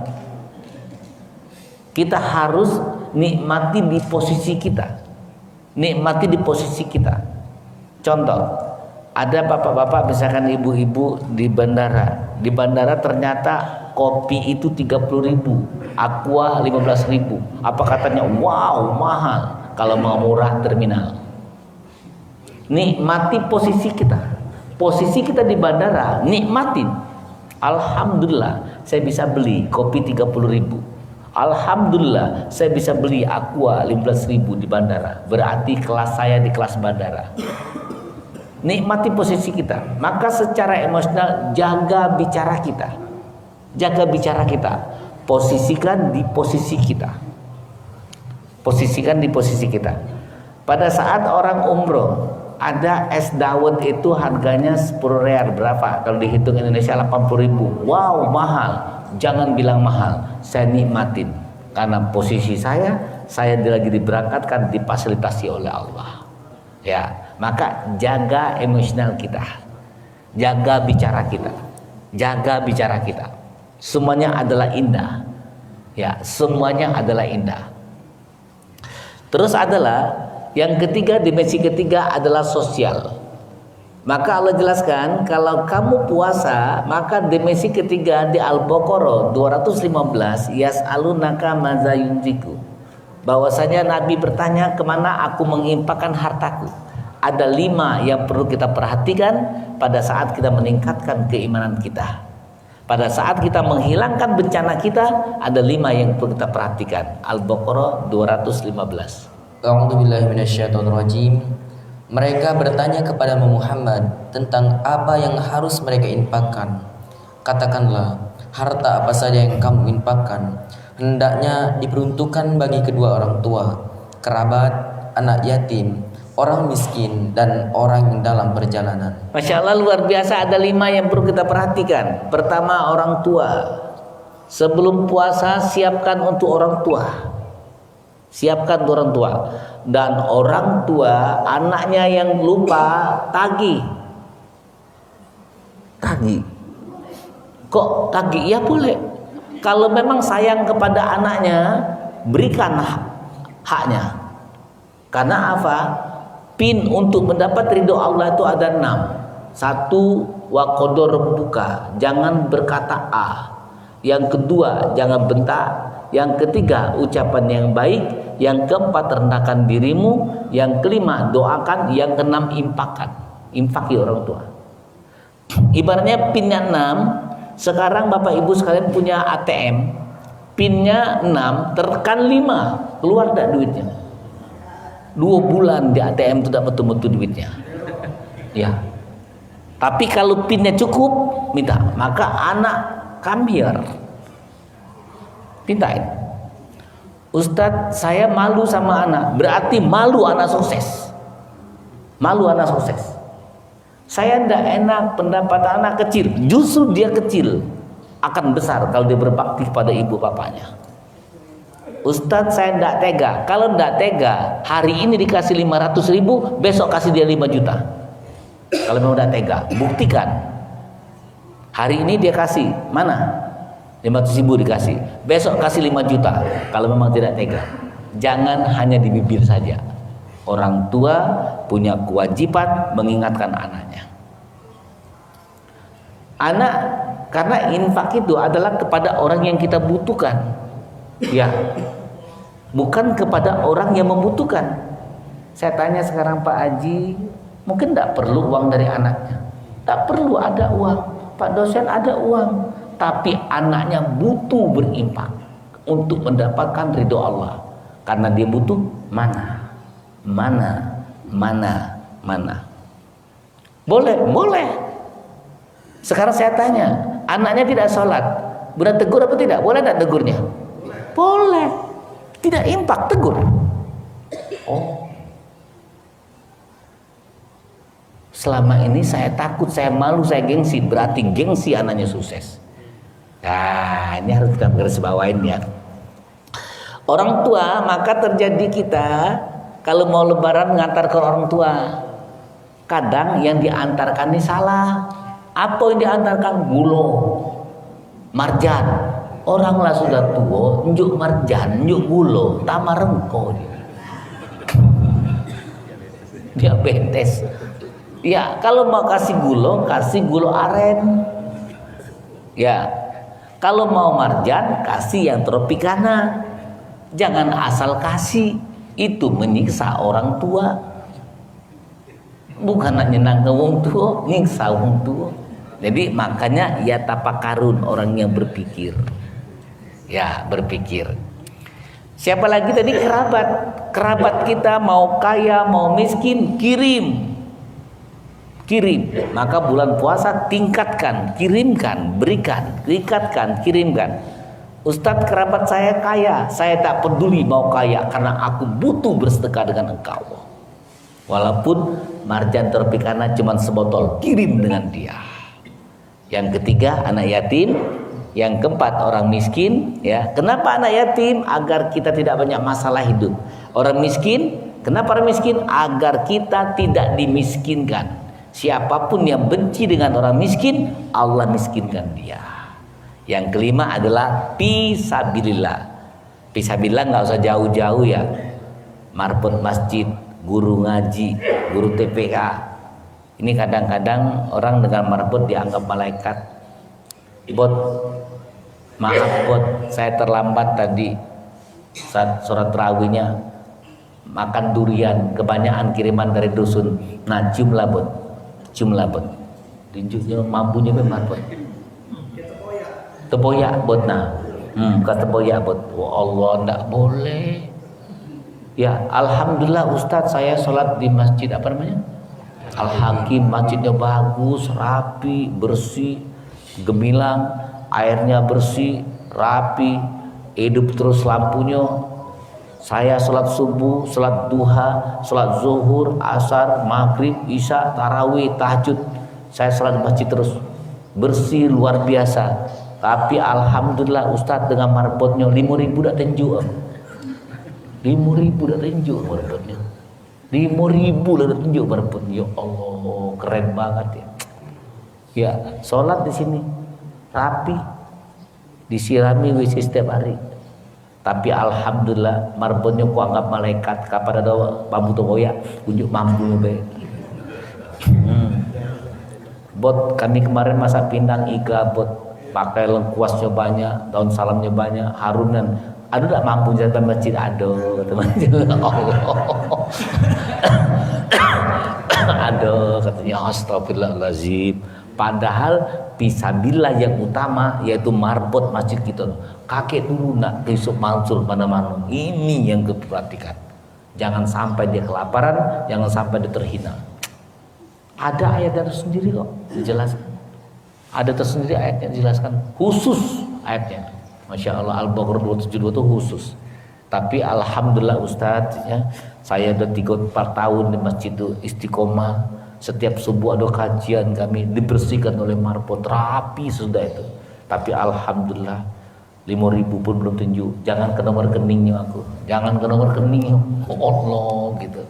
Kita harus nikmati di posisi kita. Nikmati di posisi kita. Contoh, ada bapak-bapak misalkan ibu-ibu di bandara. Di bandara ternyata kopi itu 30.000, aqua 15.000. Apa katanya? Wow, mahal. Kalau mau murah terminal. Nikmati posisi kita. Posisi kita di bandara, nikmatin. Alhamdulillah, saya bisa beli kopi 30.000. Alhamdulillah, saya bisa beli aqua 15.000 di bandara. Berarti kelas saya di kelas bandara. Nikmati posisi kita. Maka secara emosional jaga bicara kita. Jaga bicara kita. Posisikan di posisi kita. Posisikan di posisi kita. Pada saat orang umroh, ada es dawet itu harganya 10 real. Berapa? Kalau dihitung Indonesia 80.000. Wow, mahal. Jangan bilang mahal. Saya nikmatin. Karena posisi saya lagi diberangkatkan, difasilitasi oleh Allah. Ya, maka jaga emosional kita. Jaga bicara kita. Jaga bicara kita. Semuanya adalah indah. Ya, semuanya adalah indah. Terus adalah yang ketiga, dimensi ketiga adalah sosial. Maka Allah jelaskan, kalau kamu puasa, maka dimensi ketiga di Al-Baqarah 215, yas'alunaka madza yunfiqu. Bahwasanya Nabi bertanya, kemana aku menginfakkan hartaku. Ada 5 yang perlu kita perhatikan pada saat kita meningkatkan keimanan kita. Pada saat kita menghilangkan bencana kita, ada 5 yang perlu kita perhatikan. Al-Baqarah 215. A'udzubillahi minasyaitonirrajim. Mereka bertanya kepada Muhammad tentang apa yang harus mereka infakkan. Katakanlah, harta apa saja yang kamu infakkan hendaknya diperuntukkan bagi kedua orang tua, kerabat, anak yatim, orang miskin, dan orang yang dalam perjalanan. Masya Allah, luar biasa. Ada 5 yang perlu kita perhatikan. Pertama, orang tua. Sebelum puasa, siapkan untuk orang tua. Siapkan untuk orang tua. Dan orang tua, anaknya yang lupa, tagih. Tagih. Kok tagih? Ya boleh. Kalau memang sayang kepada anaknya, berikan haknya. Karena apa? Pin untuk mendapat ridho Allah itu ada 6. 1, wa qadar rabbuka, jangan berkata a. Yang kedua, jangan bentak. Yang ketiga, ucapan yang baik. Yang keempat, rendahkan dirimu. Yang kelima, doakan. Yang keenam, infakkan. Infaki orang tua. Ibaratnya pinnya 6. Sekarang Bapak Ibu sekalian punya ATM. Pinnya 6, tekan 5, keluar dah duitnya. 2 bulan di ATM itu tidak betul-betul duitnya. Ya. Tapi kalau pinnya cukup, minta. Maka anak kambiar. Pintain. Ustadz, saya malu sama anak. Berarti malu anak sukses. Malu anak sukses. Saya tidak enak pendapat anak kecil. Justru dia kecil akan besar kalau dia berbakti kepada ibu bapaknya. Ustadz, saya tidak tega. Kalau tidak tega, hari ini dikasih 500.000, besok kasih dia 5 juta. Kalau memang tidak tega, buktikan. Hari ini dia kasih, mana? 500.000 dikasih, besok kasih 5 juta. Kalau memang tidak tega, jangan hanya di bibir saja. Orang tua punya kewajiban mengingatkan anaknya. Anak, karena infak itu adalah kepada orang yang kita butuhkan. Ya, bukan kepada orang yang membutuhkan. Saya tanya sekarang Pak Haji, mungkin tidak perlu uang dari anaknya. Tak perlu ada uang. Pak dosen ada uang, tapi anaknya butuh berinfak untuk mendapatkan ridho Allah. Karena dia butuh mana. Boleh. Sekarang saya tanya, anaknya tidak sholat, berat tegur apa tidak? Boleh tidak tegurnya? Boleh. Tidak infak, tegur. Oh, selama ini saya takut, saya malu, saya gengsi. Berarti gengsi anaknya sukses. Nah, ini harus kita garis bawain ya. Orang tua, maka terjadi kita kalau mau lebaran ngantar ke orang tua, kadang yang diantarkan ini salah. Apa yang diantarkan? Gulo, marjan. Orang lah sudah tua, njuk marjan, njuk gulo, tamarengko dia betes. Ya, kalau mau kasih gulo aren. Ya, Kalau mau marjan, kasih yang tropikana. Jangan asal kasih. Itu menyiksa orang tua. Bukan nak nyenang ke wong tua, nyiksa wong tua. Jadi makanya ya tapakarun, orang yang berpikir. Ya, berpikir. Siapa lagi tadi? Kerabat. Kerabat kita mau kaya, mau miskin, kirim. Maka bulan puasa tingkatkan, kirimkan, berikan, tingkatkan, kirimkan. Ustadz, kerabat saya kaya, saya tak peduli mau kaya karena aku butuh bersedekah dengan engkau. Walaupun marjan tropikana cuma sebotol, kirim dengan dia. Yang ketiga, anak yatim. Yang keempat, orang miskin. Ya, kenapa anak yatim? Agar kita tidak banyak masalah hidup. Orang miskin, kenapa orang miskin? Agar kita tidak dimiskinkan. Siapapun yang benci dengan orang miskin, Allah miskinkan dia. Yang kelima adalah fisabilillah. Fisabilillah nggak usah jauh-jauh ya. Marbot masjid, guru ngaji, guru TPK. Ini kadang-kadang orang dengan marbot dianggap malaikat. Bot, maaf bot, saya terlambat tadi saat sholat tarawihnya, makan durian, kebanyakan kiriman dari dusun. Nah, ciumlah bot. Tunjuknya mampunya memang bot. Teboyak bot nah. Kata teboyak bot. Oh Allah, enggak boleh. Ya, alhamdulillah Ustadz, saya sholat di masjid apa namanya? Al-Hakim, masjidnya bagus, rapi, bersih, gemilang, airnya bersih, rapi, hidup terus lampunya. Saya sholat subuh, sholat duha, sholat zuhur, asar, maghrib, isya, tarawih, tahajud. Saya sholat masjid terus, bersih luar biasa. Tapi alhamdulillah Ustadz dengan marbotnya 5.000 dah tenjuk. 5.000 dah tenjuk marbotnya. 5.000 dah tenjuk marbotnya. Ya Allah, keren banget ya. Ya, sholat di sini rapi, disirami WC setiap hari. Tapi alhamdulillah marbotnya ku anggap malaikat. Kapan ada bambu toboya unjuk mampu baik. Bot, kami kemarin masak pindang iga bot, pakai lengkuasnya banyak, daun salamnya banyak, harunan. Aduh tak mampu jalan masjid, aduh teman-teman. Allah. Aduh katanya astagfirullahaladzim. Padahal fisabilillah yang utama yaitu marbot masjid kita. Kakek dulu nak besok mansur mana-mana. Ini yang diperhatikan. Jangan sampai dia kelaparan, jangan sampai dia terhina. Ada ayat tersendiri kok dijelaskan. Ada tersendiri ayatnya dijelaskan khusus ayatnya. Masya Allah, Al-Baqarah 272 itu khusus. Tapi alhamdulillah Ustadz ya, saya udah 3-4 tahun di masjid itu istiqomah. Setiap subuh ada kajian, kami dibersihkan oleh marbot, rapi sudah itu. Tapi alhamdulillah 5.000 pun belum tunjuk. Jangan ke nomor rekeningnya aku, jangan ke nomor rekeningnya. Oh Allah gitu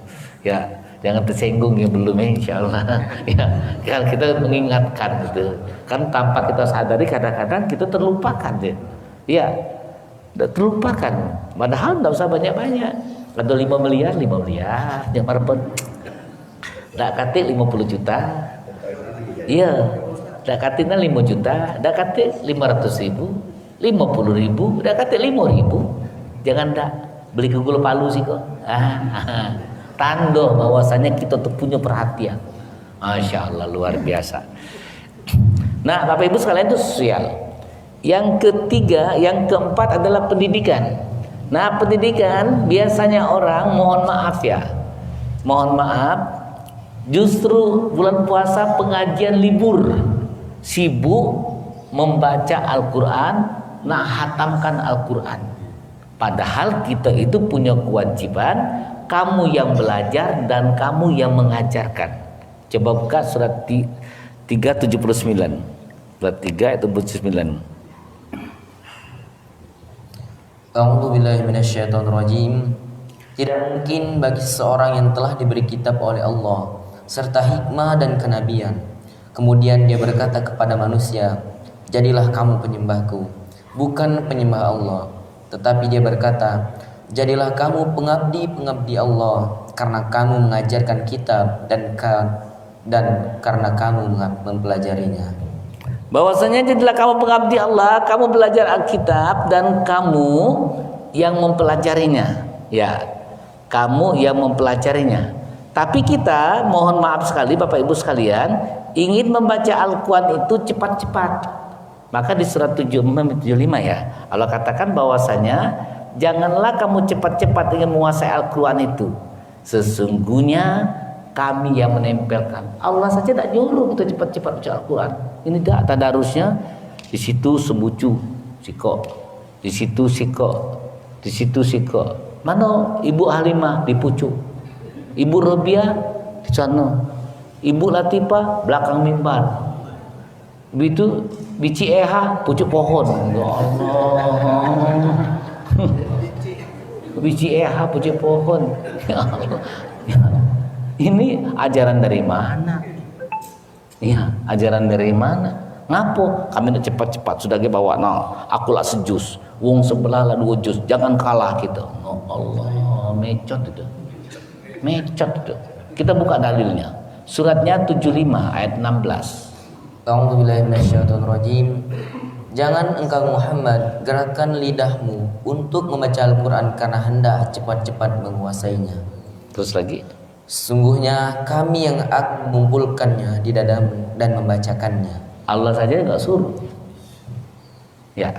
ya, jangan tersinggung ya belum ya, insyaallah. Ya kan kita mengingatkan gitu kan, tanpa kita sadari kadang-kadang kita terlupakan deh. Ya terlupakan, padahal nggak usah banyak-banyak. Ada 5 miliar yang marbot. Dak kate 50 juta. Iya. Dak kate 5 juta, dak kate 500.000, 50.000, dak kate 5.000. Jangan dak beli ke Gula Palu sih kok. Tanda bahwasanya kita tuh punya perhatian. Masya Allah, luar biasa. Nah, Bapak Ibu sekalian, itu sosial. Yang ketiga, yang keempat adalah pendidikan. Nah, pendidikan biasanya orang mohon maaf ya. Mohon maaf, justru bulan puasa pengajian libur, sibuk membaca Al-Quran, nak hatamkan Al-Quran. Padahal kita itu punya kewajiban, kamu yang belajar dan kamu yang mengajarkan. Coba buka surat 379. Surat 3 ayat 79. A'udzu billahi minasyaitonir rajim. Tidak mungkin bagi seseorang yang telah diberi kitab oleh Allah serta hikmah dan kenabian, kemudian dia berkata kepada manusia, jadilah kamu penyembahku, bukan penyembah Allah. Tetapi dia berkata, jadilah kamu pengabdi Allah, karena kamu mengajarkan kitab dan karena kamu mempelajarinya. Bahwasanya jadilah kamu pengabdi Allah, kamu belajar Alkitab dan kamu yang mempelajarinya. Ya, kamu yang mempelajarinya. Tapi kita mohon maaf sekali Bapak Ibu sekalian, ingin membaca Al-Quran itu cepat-cepat. Maka di surat 75 ya, Allah katakan bahwasanya janganlah kamu cepat-cepat ingin menguasai Al-Quran itu. Sesungguhnya kami yang menempelkan. Allah saja tak nyuruh kita cepat-cepat baca Al-Quran. Ini dah tadarusnya. Di situ sembucu sikok, di situ sikok, di situ sikok. Mana Ibu Halimah di pucuk, Ibu Robiah di sana, Ibu Latifah belakang mimbar. Begitu bici eha pucuk pohon. Ya Allah. Bici eha pucuk pohon. Ya Allah. Ini ajaran dari mana? Iya, ajaran dari mana? Ngapo? Kami nak cepat-cepat sudah ke bawa. Nah, aku lah sejus. Wong sebelah lah 2 jus. Jangan kalah kita. Oh Allah, mecot itu. Mecot itu. Kita buka dalilnya. Suratnya 75 ayat 16. A'udzubillahi minasyaitonirrajim. Jangan engkau Muhammad gerakkan lidahmu untuk membaca Al-Quran karena hendak cepat-cepat menguasainya. Terus lagi. Sungguhnya kami yang akan mengumpulkannya di dadamu dan membacakannya. Allah saja nggak suruh. Ya,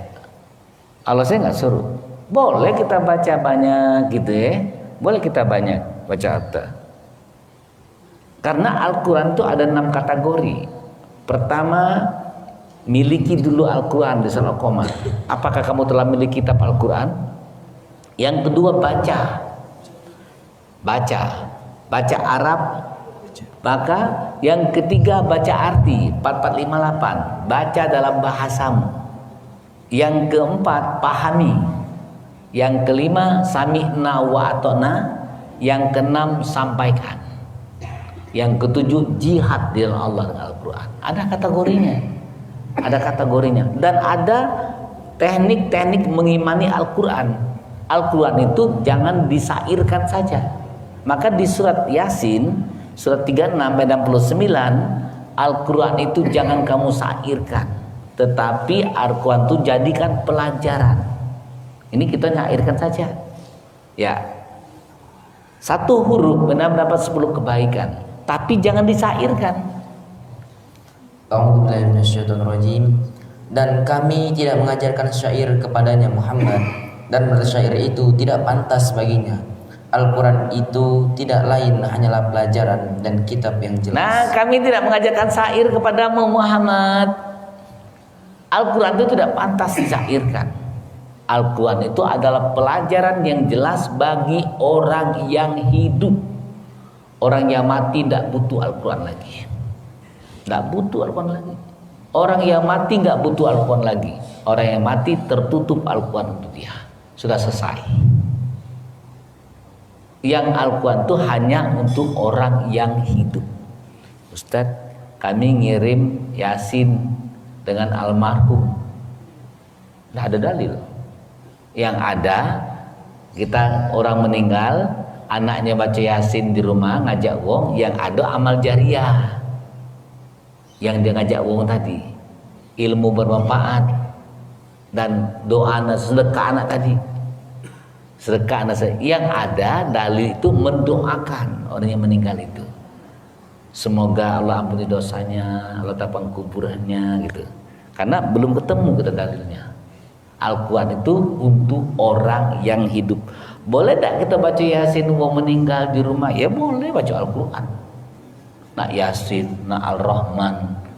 Allah saja nggak suruh. Boleh kita baca banyak gitu ya. Boleh kita banyak baca harta. Karena Al-Quran itu ada 6 kategori. Pertama, miliki dulu Al-Quran di surah Al-Qamar. Apakah kamu telah miliki kitab Al-Quran? Yang kedua, baca Arab. Maka yang ketiga, baca arti 4458, baca dalam bahasamu. Yang keempat, pahami. Yang kelima, sami'na wa atona. Yang keenam, sampaikan. Yang ketujuh, jihad di dalam Allah dengan Al-Quran. Ada kategorinya. Dan ada teknik-teknik mengimani Al-Quran. Al-Quran itu jangan disairkan saja. Maka di surat Yasin, surat 36 ayat 69, Al-Quran itu jangan kamu sairkan, tetapi Al-Quran itu jadikan pelajaran. Ini kita nyairkan saja. Ya. 1 huruf benar dapat 10 kebaikan, tapi jangan disairkan. A'udzubillahi minasyaitonirrajim. Dan kami tidak mengajarkan syair kepadanya Muhammad, dan bersyair itu tidak pantas baginya. Al-Quran itu tidak lain hanyalah pelajaran dan kitab yang jelas. Nah, kami tidak mengajarkan syair kepadamu Muhammad. Al-Quran itu tidak pantas disairkan. Al-Quran itu adalah pelajaran yang jelas bagi orang yang hidup. Orang yang mati tidak butuh Al-Quran lagi. Tidak butuh Al-Quran lagi. Orang yang mati nggak butuh Al-Quran lagi. Orang yang mati tertutup Al-Quran untuk dia. Sudah selesai. Yang Al-Quran itu hanya untuk orang yang hidup. Ustadz, kami ngirim Yasin dengan almarhum. Tidak ada dalil. Yang ada, kita orang meninggal, anaknya baca Yasin di rumah, ngajak wong, yang ada amal jariah. Yang dia ngajak wong tadi, ilmu bermanfaat dan doa sedekah anak tadi. Sedekah anak yang ada dalil itu mendoakan orang yang meninggal itu. Semoga Allah ampuni dosanya, Allah lapang kuburannya gitu. Karena belum ketemu kita dalilnya. Al-Quran itu untuk orang yang hidup. Boleh tak kita baca Yasin mau meninggal di rumah? Ya boleh baca Al-Quran. Nak Yasin, nak Al-Rahman,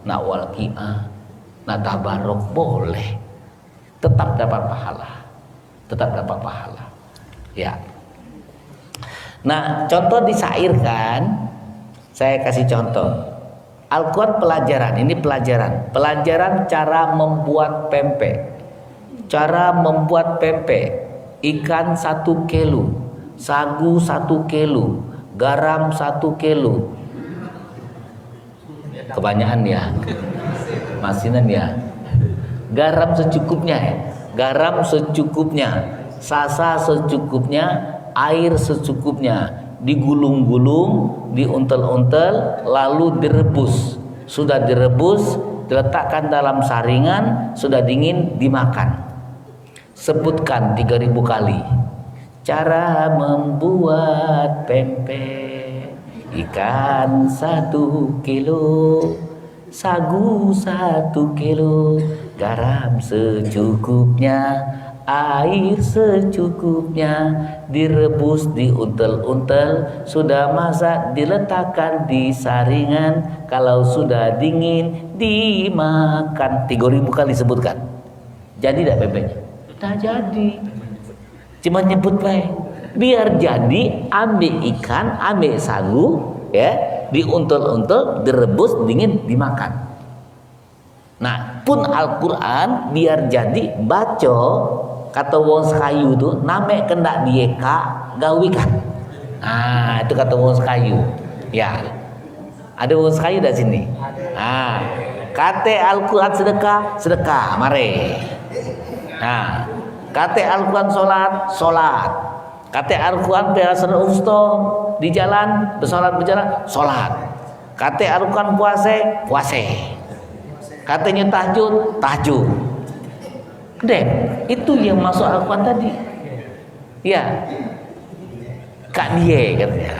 nak Walqi'ah, nak Tabarok boleh. Tetap dapat pahala. Tetap dapat pahala. Ya. Nah, contoh disairkan, saya kasih contoh. Al-Quran pelajaran, ini pelajaran. Pelajaran cara membuat pempek. Cara membuat pempek. Ikan 1 kilo, sagu 1 kilo, garam 1 kilo. Kebanyakan ya. Masinan ya. Garam secukupnya ya. Garam secukupnya. Sasa secukupnya, air secukupnya, digulung-gulung, diuntel-untel, lalu direbus. Sudah direbus, diletakkan dalam saringan, sudah dingin dimakan. Sebutkan 3000 kali. Cara membuat pempek: ikan 1 kilo, sagu 1 kilo, garam secukupnya, air secukupnya, direbus, diuntel-untel, sudah masak diletakkan di saringan, kalau sudah dingin dimakan. 3000 kali sebutkan. Jadi tidak pempeknya? Tidak jadi. Cuma nyebut baik. Biar jadi, ambil ikan, ambil sagu, ya, diuntel-untel, direbus, dingin, dimakan. Nah, pun Al-Quran biar jadi baca, kata wong sekayu tu, name kendak dieka gawikan. Ah, itu kata wong sekayu. Ya, ada wong sekayu dari sini. Ah, kata Al-Quran sedekah, sedekah, mari. Nah, kata Al-Quran solat. Kata Al-Quran perasan usta di jalan, bersolat berjalan, solat. Kata Al-Quran puase. Katanya tahajud. Dem, itu yang masuk Al-Quran tadi. Ya, Kak dia katanya.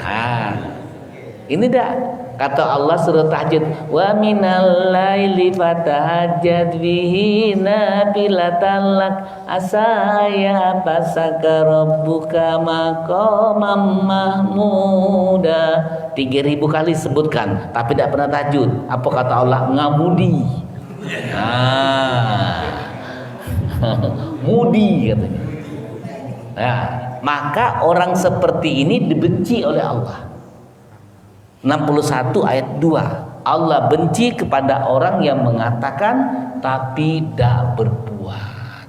Ini dah kata Allah suruh tahajud. Wa minal laili fatahajjad bihi nafilatan lak asaya pasaka rabbuka maqamam mahmuda. 3000 kali sebutkan, tapi tidak pernah tahajud. Apa kata Allah? Ngamudi. Mudi katanya. Nah, maka orang seperti ini dibenci oleh Allah. 61 ayat 2. Allah benci kepada orang yang mengatakan tapi tidak berbuat.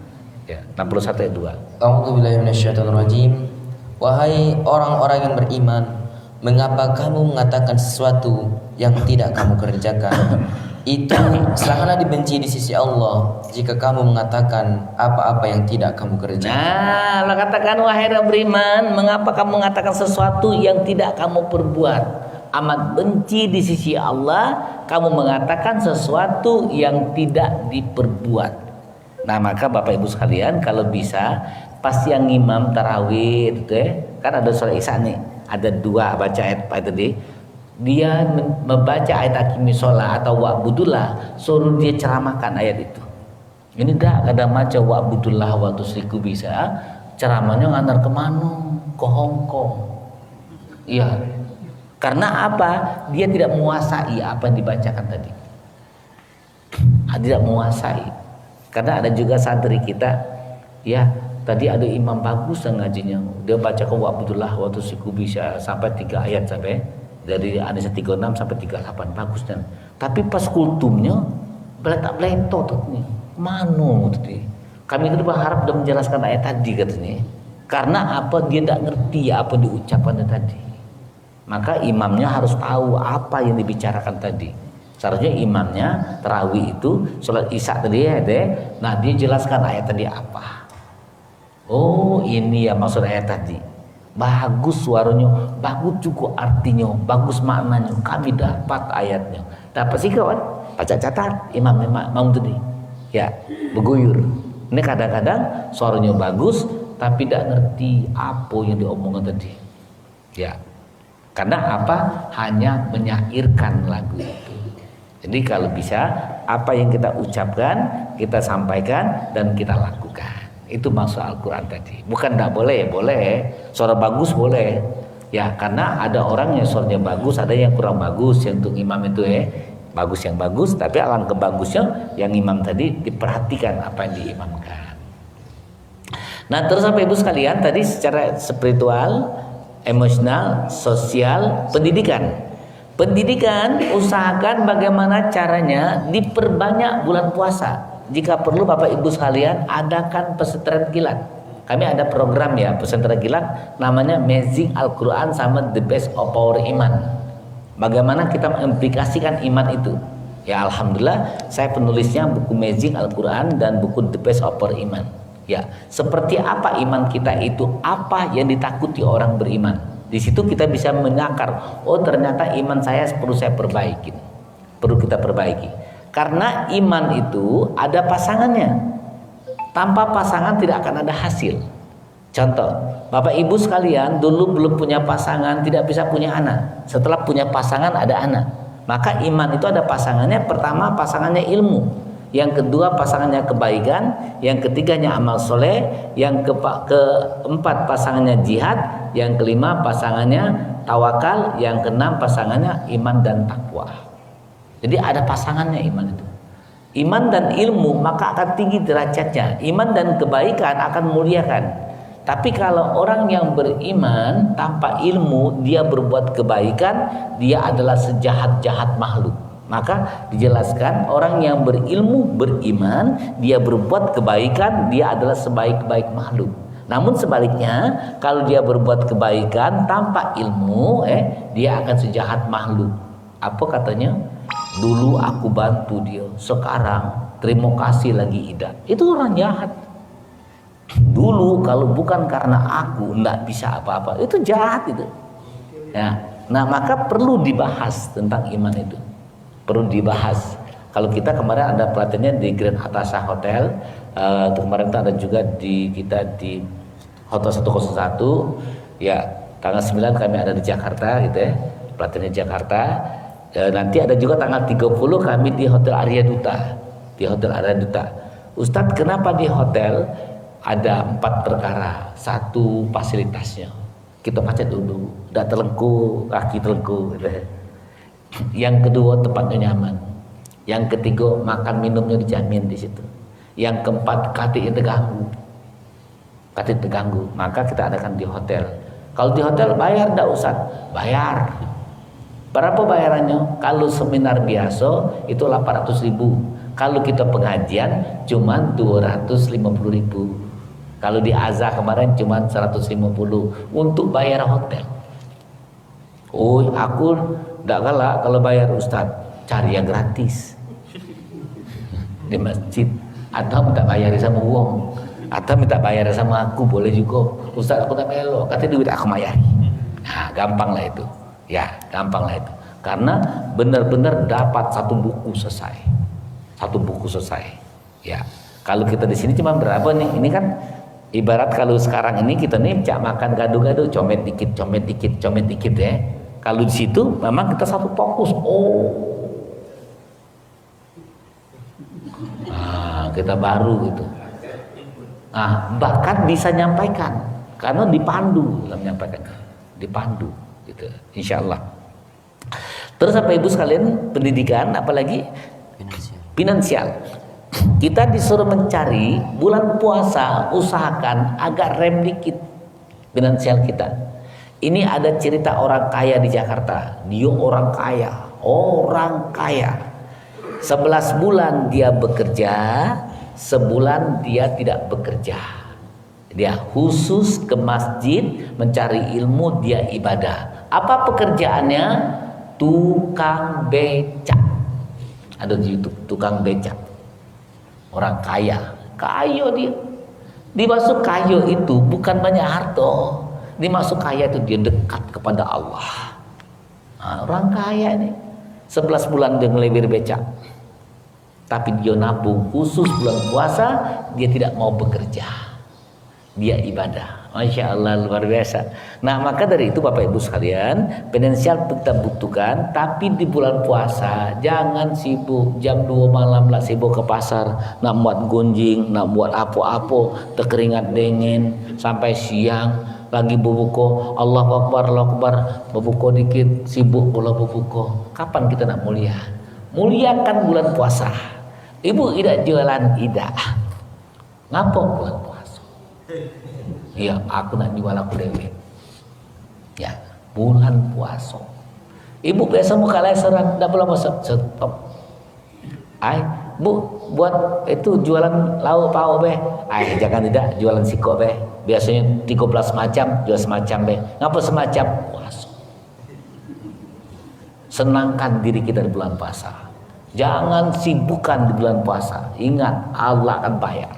Ya, 61 ayat 2. A'udzubillahi minasyaitonirrajim. Wahai orang-orang yang beriman, mengapa kamu mengatakan sesuatu yang tidak kamu kerjakan? Itu sangatlah dibenci di sisi Allah jika kamu mengatakan apa-apa yang tidak kamu kerjakan. Nah, Allah katakan, wahai orang beriman, mengapa kamu mengatakan sesuatu yang tidak kamu perbuat? Amat benci di sisi Allah kamu mengatakan sesuatu yang tidak diperbuat. Nah, maka Bapak Ibu sekalian, kalau bisa pas yang imam tarawih itu kan ada sholat isya nih, ada 2 baca ayat tadi. Dia membaca ayat akimi sholat atau wa'budullah, suruh dia ceramahkan ayat itu. Ini dah kadang baca wa'budullah wa tusyriku bisa, ceramahnya ngantar kemana? Ke Hongkong. Iya. Karena apa? Dia tidak menguasai apa yang dibacakan tadi. Tidak menguasai. Karena ada juga santri kita, ya, tadi ada imam bagus yang ngajinya. Dia bacakan wa'budullah wa tusyriku bisa sampai 3 ayat sampai dari An-Nisa 36 sampai 38 bagus dan. Tapi pas kultumnya beletak-beletot katanya. Mano tadi. Kami itu berharap dia menjelaskan ayat tadi katanya. Karena apa? Dia tidak ngerti apa yang diucapkan tadi. Maka imamnya harus tahu apa yang dibicarakan tadi. Seharusnya imamnya tarawih itu sholat isya tadi ya deh. Nah, dia jelaskan ayat tadi apa. Oh, ini ya maksud ayat tadi. Bagus suaranya, bagus juga artinya, bagus maknanya. Kami dapat ayatnya. Dapat sih kawan, baca catat imam tadi. Ya, berguyur. Ini kadang-kadang suaranya bagus, tapi tidak ngerti apa yang diomongkan tadi. Ya, karena apa? Hanya menyairkan lagu itu. Jadi kalau bisa, apa yang kita ucapkan, kita sampaikan dan kita lakukan. Itu maksud Al-Quran tadi. Bukan tidak boleh, boleh. Suara bagus boleh. Ya, karena ada orang yang suaranya bagus, ada yang kurang bagus. Yang untuk imam itu bagus yang bagus, tapi alangkah bagusnya yang imam tadi diperhatikan apa yang diimamkan. Nah, terus Bapak Ibu sekalian, tadi secara spiritual, emosional, sosial, pendidikan. Pendidikan, usahakan bagaimana caranya diperbanyak bulan puasa. Jika perlu Bapak Ibu sekalian, adakan pesantren kilat. Kami ada program ya pesantren kilat, namanya Magic Al-Quran sama The Best of Power Iman. Bagaimana kita mengimplikasikan iman itu? Ya, alhamdulillah saya penulisnya buku Magic Al-Quran dan buku The Best of Power Iman. Ya, seperti apa iman kita itu, apa yang ditakuti orang beriman. Di situ kita bisa menyakar, oh ternyata iman saya perlu saya perbaiki, perlu kita perbaiki. Karena iman itu ada pasangannya. Tanpa pasangan tidak akan ada hasil. Contoh, Bapak Ibu sekalian dulu belum punya pasangan, tidak bisa punya anak. Setelah punya pasangan ada anak. Maka iman itu ada pasangannya. Pertama pasangannya ilmu, yang kedua pasangannya kebaikan, yang ketiganya amal soleh, yang keempat pasangannya jihad, yang kelima pasangannya tawakal, yang keenam pasangannya iman dan takwa. Jadi ada pasangannya iman itu. Iman dan ilmu maka akan tinggi derajatnya. Iman dan kebaikan akan memuliakan. Tapi kalau orang yang beriman tanpa ilmu dia berbuat kebaikan, dia adalah sejahat-jahat makhluk. Maka dijelaskan orang yang berilmu beriman, dia berbuat kebaikan, dia adalah sebaik-baik makhluk. Namun sebaliknya, kalau dia berbuat kebaikan tanpa ilmu, dia akan sejahat makhluk. Apa katanya? Dulu aku bantu dia, sekarang terima kasih lagi tidak. Itu orang jahat. Dulu kalau bukan karena aku enggak bisa apa-apa, itu jahat itu. Ya. Nah, maka perlu dibahas tentang iman itu. Perlu dibahas. Kalau kita kemarin ada pelatihannya di Grand Atasa Hotel, kemarin itu ada juga di kita di Hotel 101. Ya, tanggal 9 kami ada di Jakarta gitu ya. Pelatihannya Jakarta. Nanti ada juga tanggal 30 kami di Hotel Arya Duta. Di Hotel Arya Duta. Ustadz, kenapa di hotel ada 4 perkara? Satu, fasilitasnya. Kita baca dulu, udah telengkup, kaki telengkup gitu. Yang kedua, tempatnya nyaman. Yang ketiga, makan minumnya dijamin di situ. Yang keempat, kaki terganggu. Kaki terganggu, maka kita adakan di hotel. Kalau di hotel bayar enggak Ustadz? Bayar. Berapa bayarannya? Kalau seminar biasa itu 800.000. Kalau kita pengajian cuma 250.000. Kalau di Azza kemarin cuma 150 untuk bayar hotel. Oh, aku enggak galak kalau bayar Ustadz, cari yang gratis di masjid, atau minta bayar sama uang, atau minta bayar sama aku boleh juga. Ustadz aku tak melo, kata duit aku bayar. Nah, gampang lah itu. Ya, gampang lah itu. Karena benar-benar dapat satu buku selesai. Satu buku selesai. Ya. Kalau kita di sini cuma berapa nih? Ini kan ibarat kalau sekarang ini kita nih cak makan gado-gado, comet dikit, comet dikit, comet dikit ya. Kalau di situ memang kita satu fokus. Oh. Nah, kita baru gitu. Nah, bahkan bisa nyampaikan karena dipandu dalam menyampaikan. Dipandu gitu, insyaallah. Terus apa ibu sekalian, pendidikan apalagi finansial. Kita disuruh mencari bulan puasa, usahakan agak rem dikit finansial kita. Ini ada cerita orang kaya di Jakarta. Dia orang kaya. 11 bulan dia bekerja, sebulan dia tidak bekerja. Dia khusus ke masjid mencari ilmu, dia ibadah. Apa pekerjaannya? Tukang becak. Ada di YouTube, tukang becak. Orang kaya dia. Dimaksud kaya itu bukan banyak harta. Dimaksud kaya itu dia dekat kepada Allah. Nah, orang kaya ini 11 bulan dia ngelebir becak. Tapi dia nabung khusus bulan puasa, dia tidak mau bekerja. Dia ibadah. Masya Allah, luar biasa. Nah, maka dari itu Bapak Ibu sekalian, finansial kita butuhkan. Tapi di bulan puasa jangan sibuk jam 2 malam lah sibuk ke pasar, nak buat gunjing, nak buat apa-apa, terkeringat dingin sampai siang lagi berbuka. Allahu Akbar, berbuka dikit, sibuk pula berbuka. Kapan kita nak mulia? Muliakan bulan puasa. Ibu tidak jualan idah. Ngapa bulan puasa? Iya, aku nak jual aku dewe. Ya, bulan puasa. Ibu biasa muka leseran, tidak boleh masuk. Stop. Bu, buat itu jualan lauk pauk be. Jangan tidak jualan siko be. Biasanya 13 macam, jual semacam be. Ngapa semacam? Puasa. Senangkan diri kita di bulan puasa. Jangan sibukkan di bulan puasa. Ingat, Allah akan bayar.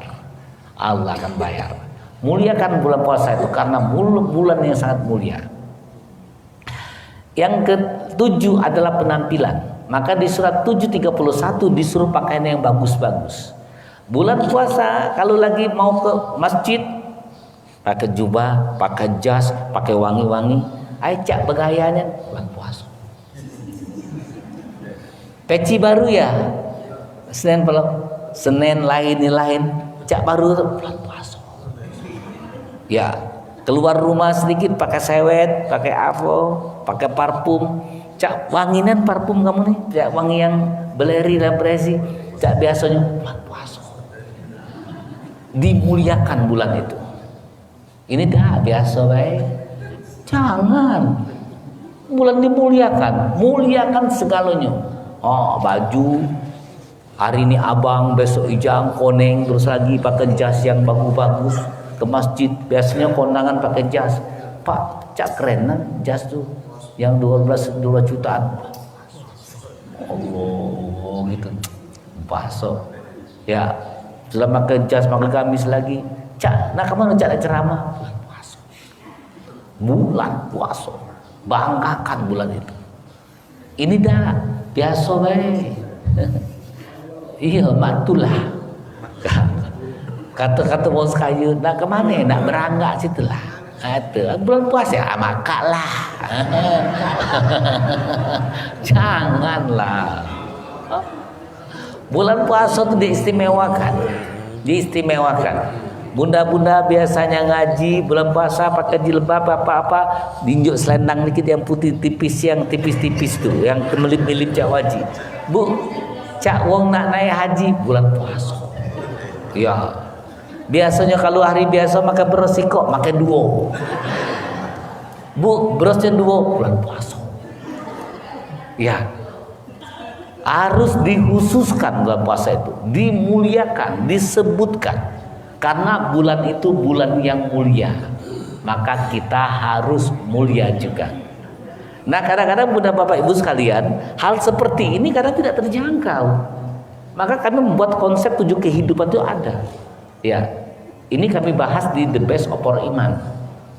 Allah akan bayar. Muliakan bulan puasa itu karena bulan yang sangat mulia. Yang ketujuh adalah penampilan. Maka di surat 7:31 disuruh pakaian yang bagus-bagus. Bulan puasa kalau lagi mau ke masjid pakai jubah, pakai jas, pakai wangi-wangi, cak begayanya bulan puasa. Peci baru ya, Senin lain, cak baru bulan puasa. Ya, keluar rumah sedikit pakai sewet, pakai apa, pakai parfum, cak wanginan parfum kamu nih, cak wangi yang beleri dan beresi, cak biasanya bulan puasa. Dimuliakan bulan itu. Ini dah biasa baik. Jangan. Bulan dimuliakan, muliakan segalanya. Oh, baju hari ini abang, besok ijang, koneng, terus lagi pakai jas yang bagus-bagus ke masjid. Biasanya kondangan pakai jas. Pak, cak keren kan jas tuh yang 2 jutaan. Allah gitu. Pasok. Ya, setelah pakai jas, pakai gamis lagi. Cak, nah kemana cak ceramah? Bulan puasa. Bulan puasa. Banggakan bulan itu. Ini dah biasa baik. Iya, matulah. Kata-kata bos kayu, nak kemana? Nak beranggak situlah. Ada bulan puasa ya, makalah. Janganlah. Bulan puasa itu diistimewakan. Bunda-bunda biasanya ngaji bulan puasa pakai jilbab apa-apa, dinjuk selendang dikit yang putih tipis, yang tipis-tipis tuh, yang kemelip-melip cak wajib. Bu, cak wong nak naik haji bulan puasa. Ya. Biasanya kalau hari biasa makan beras sikok, makan duo. Bu, berasnya duo bulan puasa. Ya. Harus dikhususkan bulan puasa itu, dimuliakan, disebutkan. Karena bulan itu bulan yang mulia, maka kita harus mulia juga. Nah, kadang-kadang Bunda Bapak Ibu sekalian, hal seperti ini kadang tidak terjangkau. Maka kami membuat konsep 7 kehidupan itu ada. Ya, ini kami bahas di The Best of Our Iman,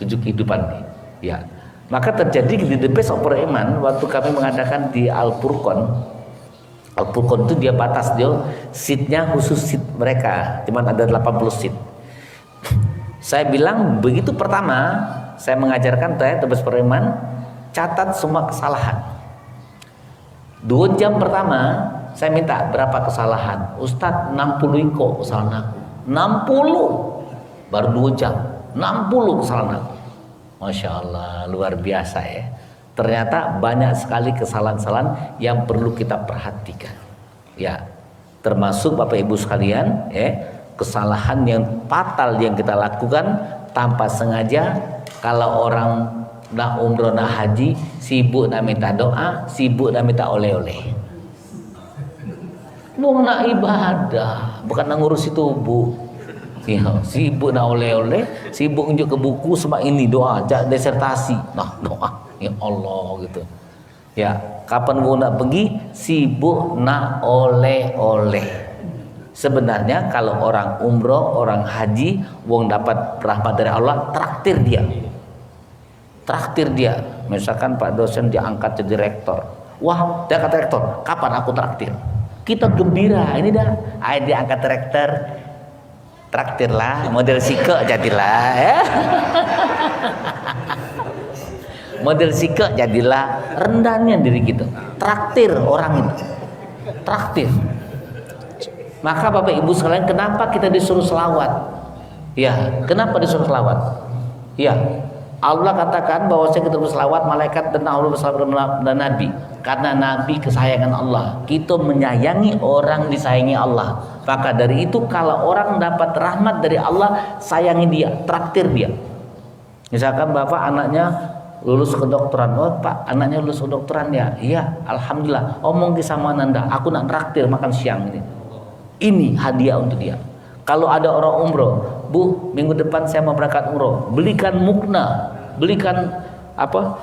7 kehidupan ini. Ya, maka terjadi di The Best of Our Iman waktu kami mengadakan di Al-Furqan. Al-Furqan itu dia batas, dia seatnya khusus seat mereka, cuman ada 80 seat. Saya bilang begitu pertama saya mengajarkan saya Tebes Periman, catat semua kesalahan. 2 jam pertama saya minta berapa kesalahan. Ustadz 60 iko kesalahan aku. 60 baru 2 jam 60 kesalahan aku. Masya Allah, luar biasa ya. Ternyata banyak sekali kesalahan-kesalahan yang perlu kita perhatikan. Ya, termasuk Bapak Ibu sekalian, kesalahan yang fatal yang kita lakukan tanpa sengaja. Kalau orang nak umroh nak haji, sibuk nak minta doa, sibuk nak minta oleh-oleh. Mau nak ibadah, bukan nak ngurusi tubuh. Ya, sibuk nak oleh-oleh, sibuk unjuk ke buku semua ini doa, disertasi. Nah, doa. Ya Allah gitu. Ya, kapan gua nak pergi sibuk nak oleh-oleh. Sebenarnya kalau orang umroh, orang haji, wong dapat rahmat dari Allah, traktir dia. Traktir dia. Misalkan Pak dosen diangkat jadi rektor. Wah, dia kata rektor, kapan aku traktir? Kita gembira, ini dah. Dia angkat rektor. Traktirlah, model sike jadilah ya. Model sikap jadilah, rendahnya diri kita. Traktir orang itu. Traktir. Maka Bapak Ibu sekalian, kenapa kita disuruh selawat? Ya, kenapa disuruh selawat? Ya, Allah katakan bahwa kita berselawat, malaikat dan Allah berselawat dan Nabi. Karena Nabi kesayangan Allah. Kita menyayangi orang disayangi Allah. Maka dari itu kalau orang dapat rahmat dari Allah, sayangi dia, traktir dia. Misalkan Bapak anaknya lulus kedokteran, oh Pak anaknya lulus kedokteran ya, iya alhamdulillah, omong sama Nanda, aku nak traktir makan siang ini hadiah untuk dia. Kalau ada orang umroh, Bu minggu depan saya mau berangkat umroh, belikan mukna, belikan apa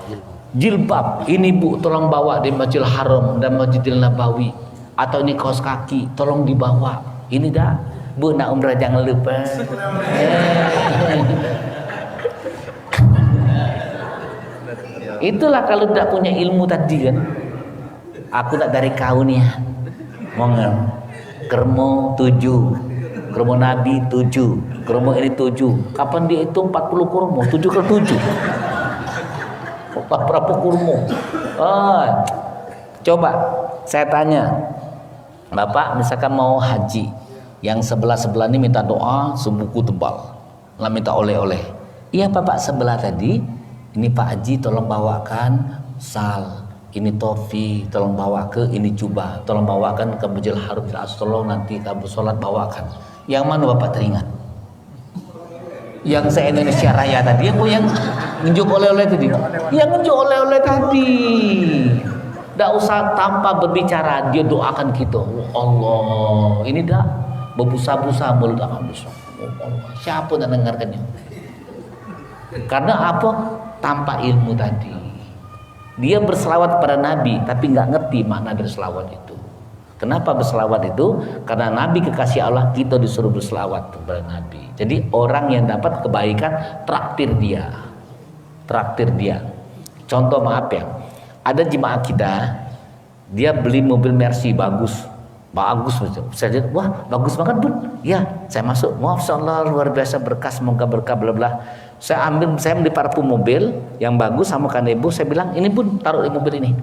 jilbab, ini Bu tolong bawa di Masjidil Haram dan Masjidil Nabawi, atau ini kaos kaki tolong dibawa, ini dah Bu nak umrah jangan lupa. Itulah kalau tidak punya ilmu tadi kan. Aku tak dari kau nih ya. Mongen. Kermo 7. Kermo Nabi 7. Kermo ini 7. Kapan dihitung 40 kurmo? 7 ke 7. Berapa kurmo? Coba saya tanya. Bapak misalkan mau haji, yang sebelah ini minta doa sebuku tebal, lah minta oleh-oleh. Iya Bapak sebelah tadi, ini Pak Haji tolong bawakan sal, ini tofi, tolong bawa ke ini jubah, tolong bawakan ke Masjidil Haram, tolong nanti kamu sholat bawakan. Yang mana Bapak teringat? Yang se-Indonesia Raya tadi, apa yang nunjuk oleh-oleh tadi? Yang nunjuk oleh-oleh tadi. Tidak usah tanpa berbicara, dia doakan kita. Allah, ini dah berbusa-busa mulut akan besar. Siapa yang dengarkannya? Karena apa? Tanpa ilmu tadi. Dia berselawat pada Nabi, tapi nggak ngerti makna dari selawat itu. Kenapa berselawat itu? Karena Nabi kekasih Allah, kita disuruh berselawat kepada Nabi. Jadi orang yang dapat kebaikan traktir dia. Contoh maaf ya, ada jemaah kita, dia beli mobil Mercy bagus. Saya lihat, wah bagus banget Bun. Ya, saya masuk. Masya Allah luar biasa berkah, semoga berkah bla bla. Saya beli parfum mobil yang bagus sama kan ibu. Saya bilang ini Bun, taruh di mobil ini.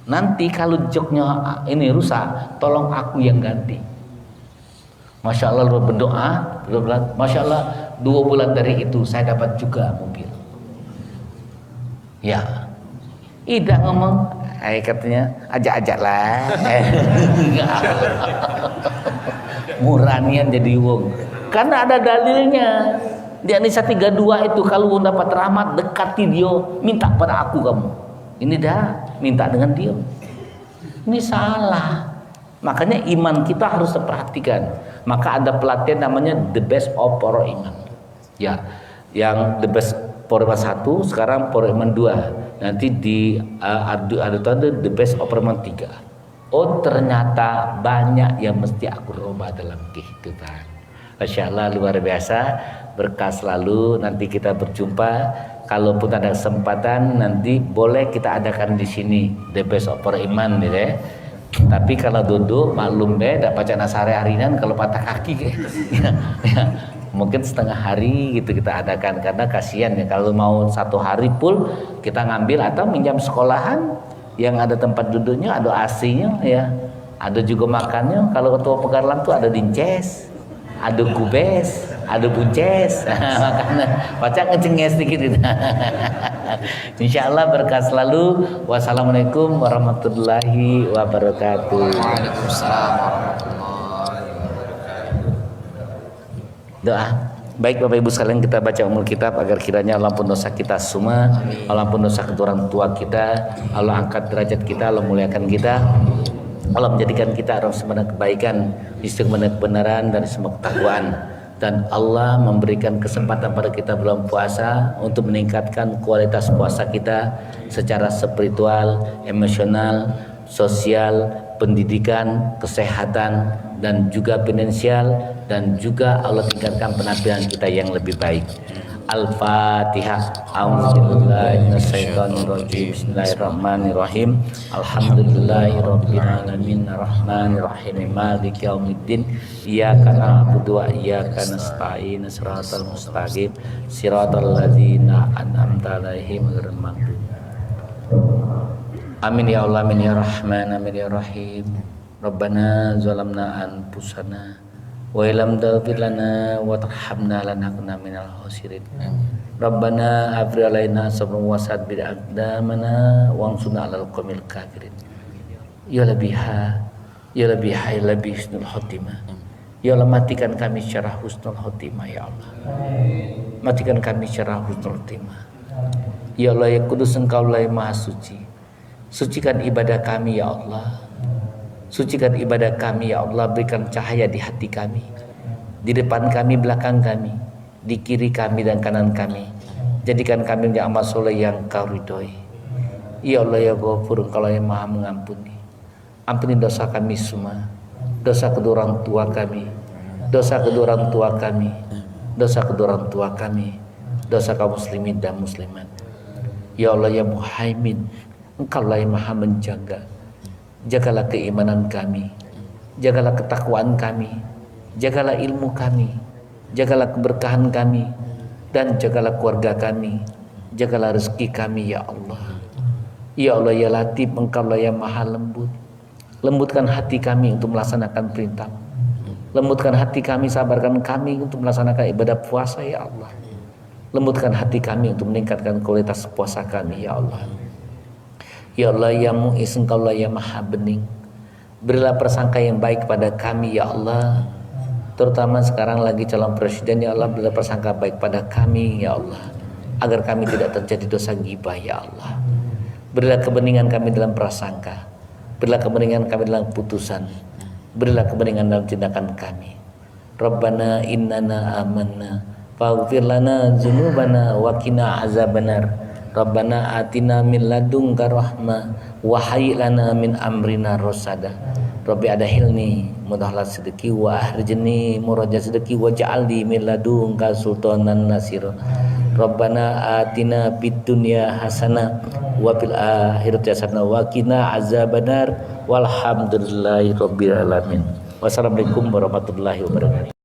Nanti kalau joknya ini rusak, tolong aku yang ganti. Masya Allah luar berdoa, Masya Allah 2 bulan dari itu saya dapat juga mobil. Ya, Ida ngomong, katanya ajak-ajak lah. Muranian jadi wong. Karena ada dalilnya. Di An-Nisa 32 itu kalau dapat rahmat dekati dia, minta pada aku kamu. Ini dah minta dengan dia. Ini salah. Makanya iman kita harus diperhatikan. Maka ada pelatihan namanya the best of para iman. Ya, yang the best para iman 1, sekarang para iman 2. Nanti di ada the best of para iman 3. Oh ternyata banyak yang mesti aku rubah dalam kehidupan. Masya Allah luar biasa, berkah selalu. Nanti kita berjumpa. Kalaupun ada kesempatan nanti boleh kita adakan di sini the best of para iman gitu ya. Tapi kalau duduk maklum deh, dapat baca sehari-harian kalau patah kaki ya, mungkin setengah hari gitu kita adakan karena kasihan ya kalau mau 1 hari full kita ngambil atau minjam sekolahan yang ada tempat duduknya, ada AC-nya ya, ada juga makannya. Kalau ketua Pekarlam tuh ada dinces, ada kubes, ada bunces, makanya baca ngecenges dikit gitu. Insya Allah berkah selalu. Wassalamualaikum warahmatullahi wabarakatuh. Waalaikumsalam warahmatullahi wabarakatuh. Doa. Baik Bapak Ibu sekalian, kita baca umul kitab agar kiranya Allah ampun dosa kita semua, Allah ampun dosa kedua orang tua kita, Allah angkat derajat kita, Allah muliakan kita, Allah menjadikan kita orang sebenarnya kebaikan, istiqomah kebenaran dan semua ketakwaan. Dan Allah memberikan kesempatan pada kita bulan puasa untuk meningkatkan kualitas puasa kita secara spiritual, emosional, sosial, pendidikan, kesehatan, dan juga finansial, dan juga Allah tingkatkan penampilan kita yang lebih baik. Al-Fatihah. A'udzubillahiminasyaitonirrajim. Bismillahirrahmanirrahim. Alhamdulillahirabbil alamin arrahmanirrahim maliki yaumiddin. Iyyaka na'budu wa iyyaka nasta'in. Shiratal mustaqim. Shiratal ladzina an'amta 'alaihim ghairil maghdubi. Amin ya Allah, amin ya Rahman, amin ya Rahim. Rabbana zalamna anfusana wa illam taghfir lana wa tarhamna lanakunanna minal khasirin. Rabbana afrigh alaina sabran wa sabbir aqdamana wansurna 'alal qaumil kafirin. Ya labiha ya labiha ya labi husnul khotimah. Ya Allah, matikan kami secara husnul khotimah ya Allah. Matikan kami secara husnul khotimah. Ya Allah ya Kudus, Engkau lah yang Maha Suci. Sucikan ibadah kami ya Allah. Sucikan ibadah kami ya Allah. Berikan cahaya di hati kami, di depan kami, belakang kami, di kiri kami dan kanan kami. Jadikan kami menjadi amal soleh yang Kau ridhoi. Ya Allah ya Ghafur, Engkau yang Maha mengampuni. Ampuni dosa kami semua, dosa kedua orang tua kami, dosa kedua orang tua kami, dosa kedua orang tua kami, dosa kaum muslimin dan muslimat. Ya Allah ya Muhaimin, Engkau lah yang Maha menjaga. jagalah keimanan kami, jagalah ketakwaan kami, jagalah ilmu kami, jagalah keberkahan kami, dan jagalah keluarga kami, jagalah rezeki kami ya Allah. Ya Allah ya Latif, Engkaulah yang maha lembut. Lembutkan hati kami untuk melaksanakan perintah. Lembutkan hati kami, sabarkan kami untuk melaksanakan ibadah puasa ya Allah. Lembutkan hati kami untuk meningkatkan kualitas puasa kami ya Allah. Ya Allah ya Mu'is, Engkaulah yang maha bening. Berilah persangka yang baik pada kami ya Allah. Terutama sekarang lagi calon presiden ya Allah, berilah persangka baik pada kami ya Allah, agar kami tidak terjadi dosa ghibah ya Allah. Berilah kebeningan kami dalam prasangka, berilah kebeningan kami dalam keputusan, berilah kebeningan dalam tindakan kami. Rabbana innana amanna faghfir lana dzunubana wa qina azabannar. Rabbana atina min ladunka rahmah wa hayyi lana min amrina rasada. Rabbi adahilni mudahlat sedeki wa ahrijni muraja sedeki wa ja'alni min ladunka sultanan nasira. Rabbana atina fid dunya hasanah wa fil akhirati hasanah wa qina azabannar walhamdulillahi rabbil alamin. Wassalamualaikum warahmatullahi wabarakatuh.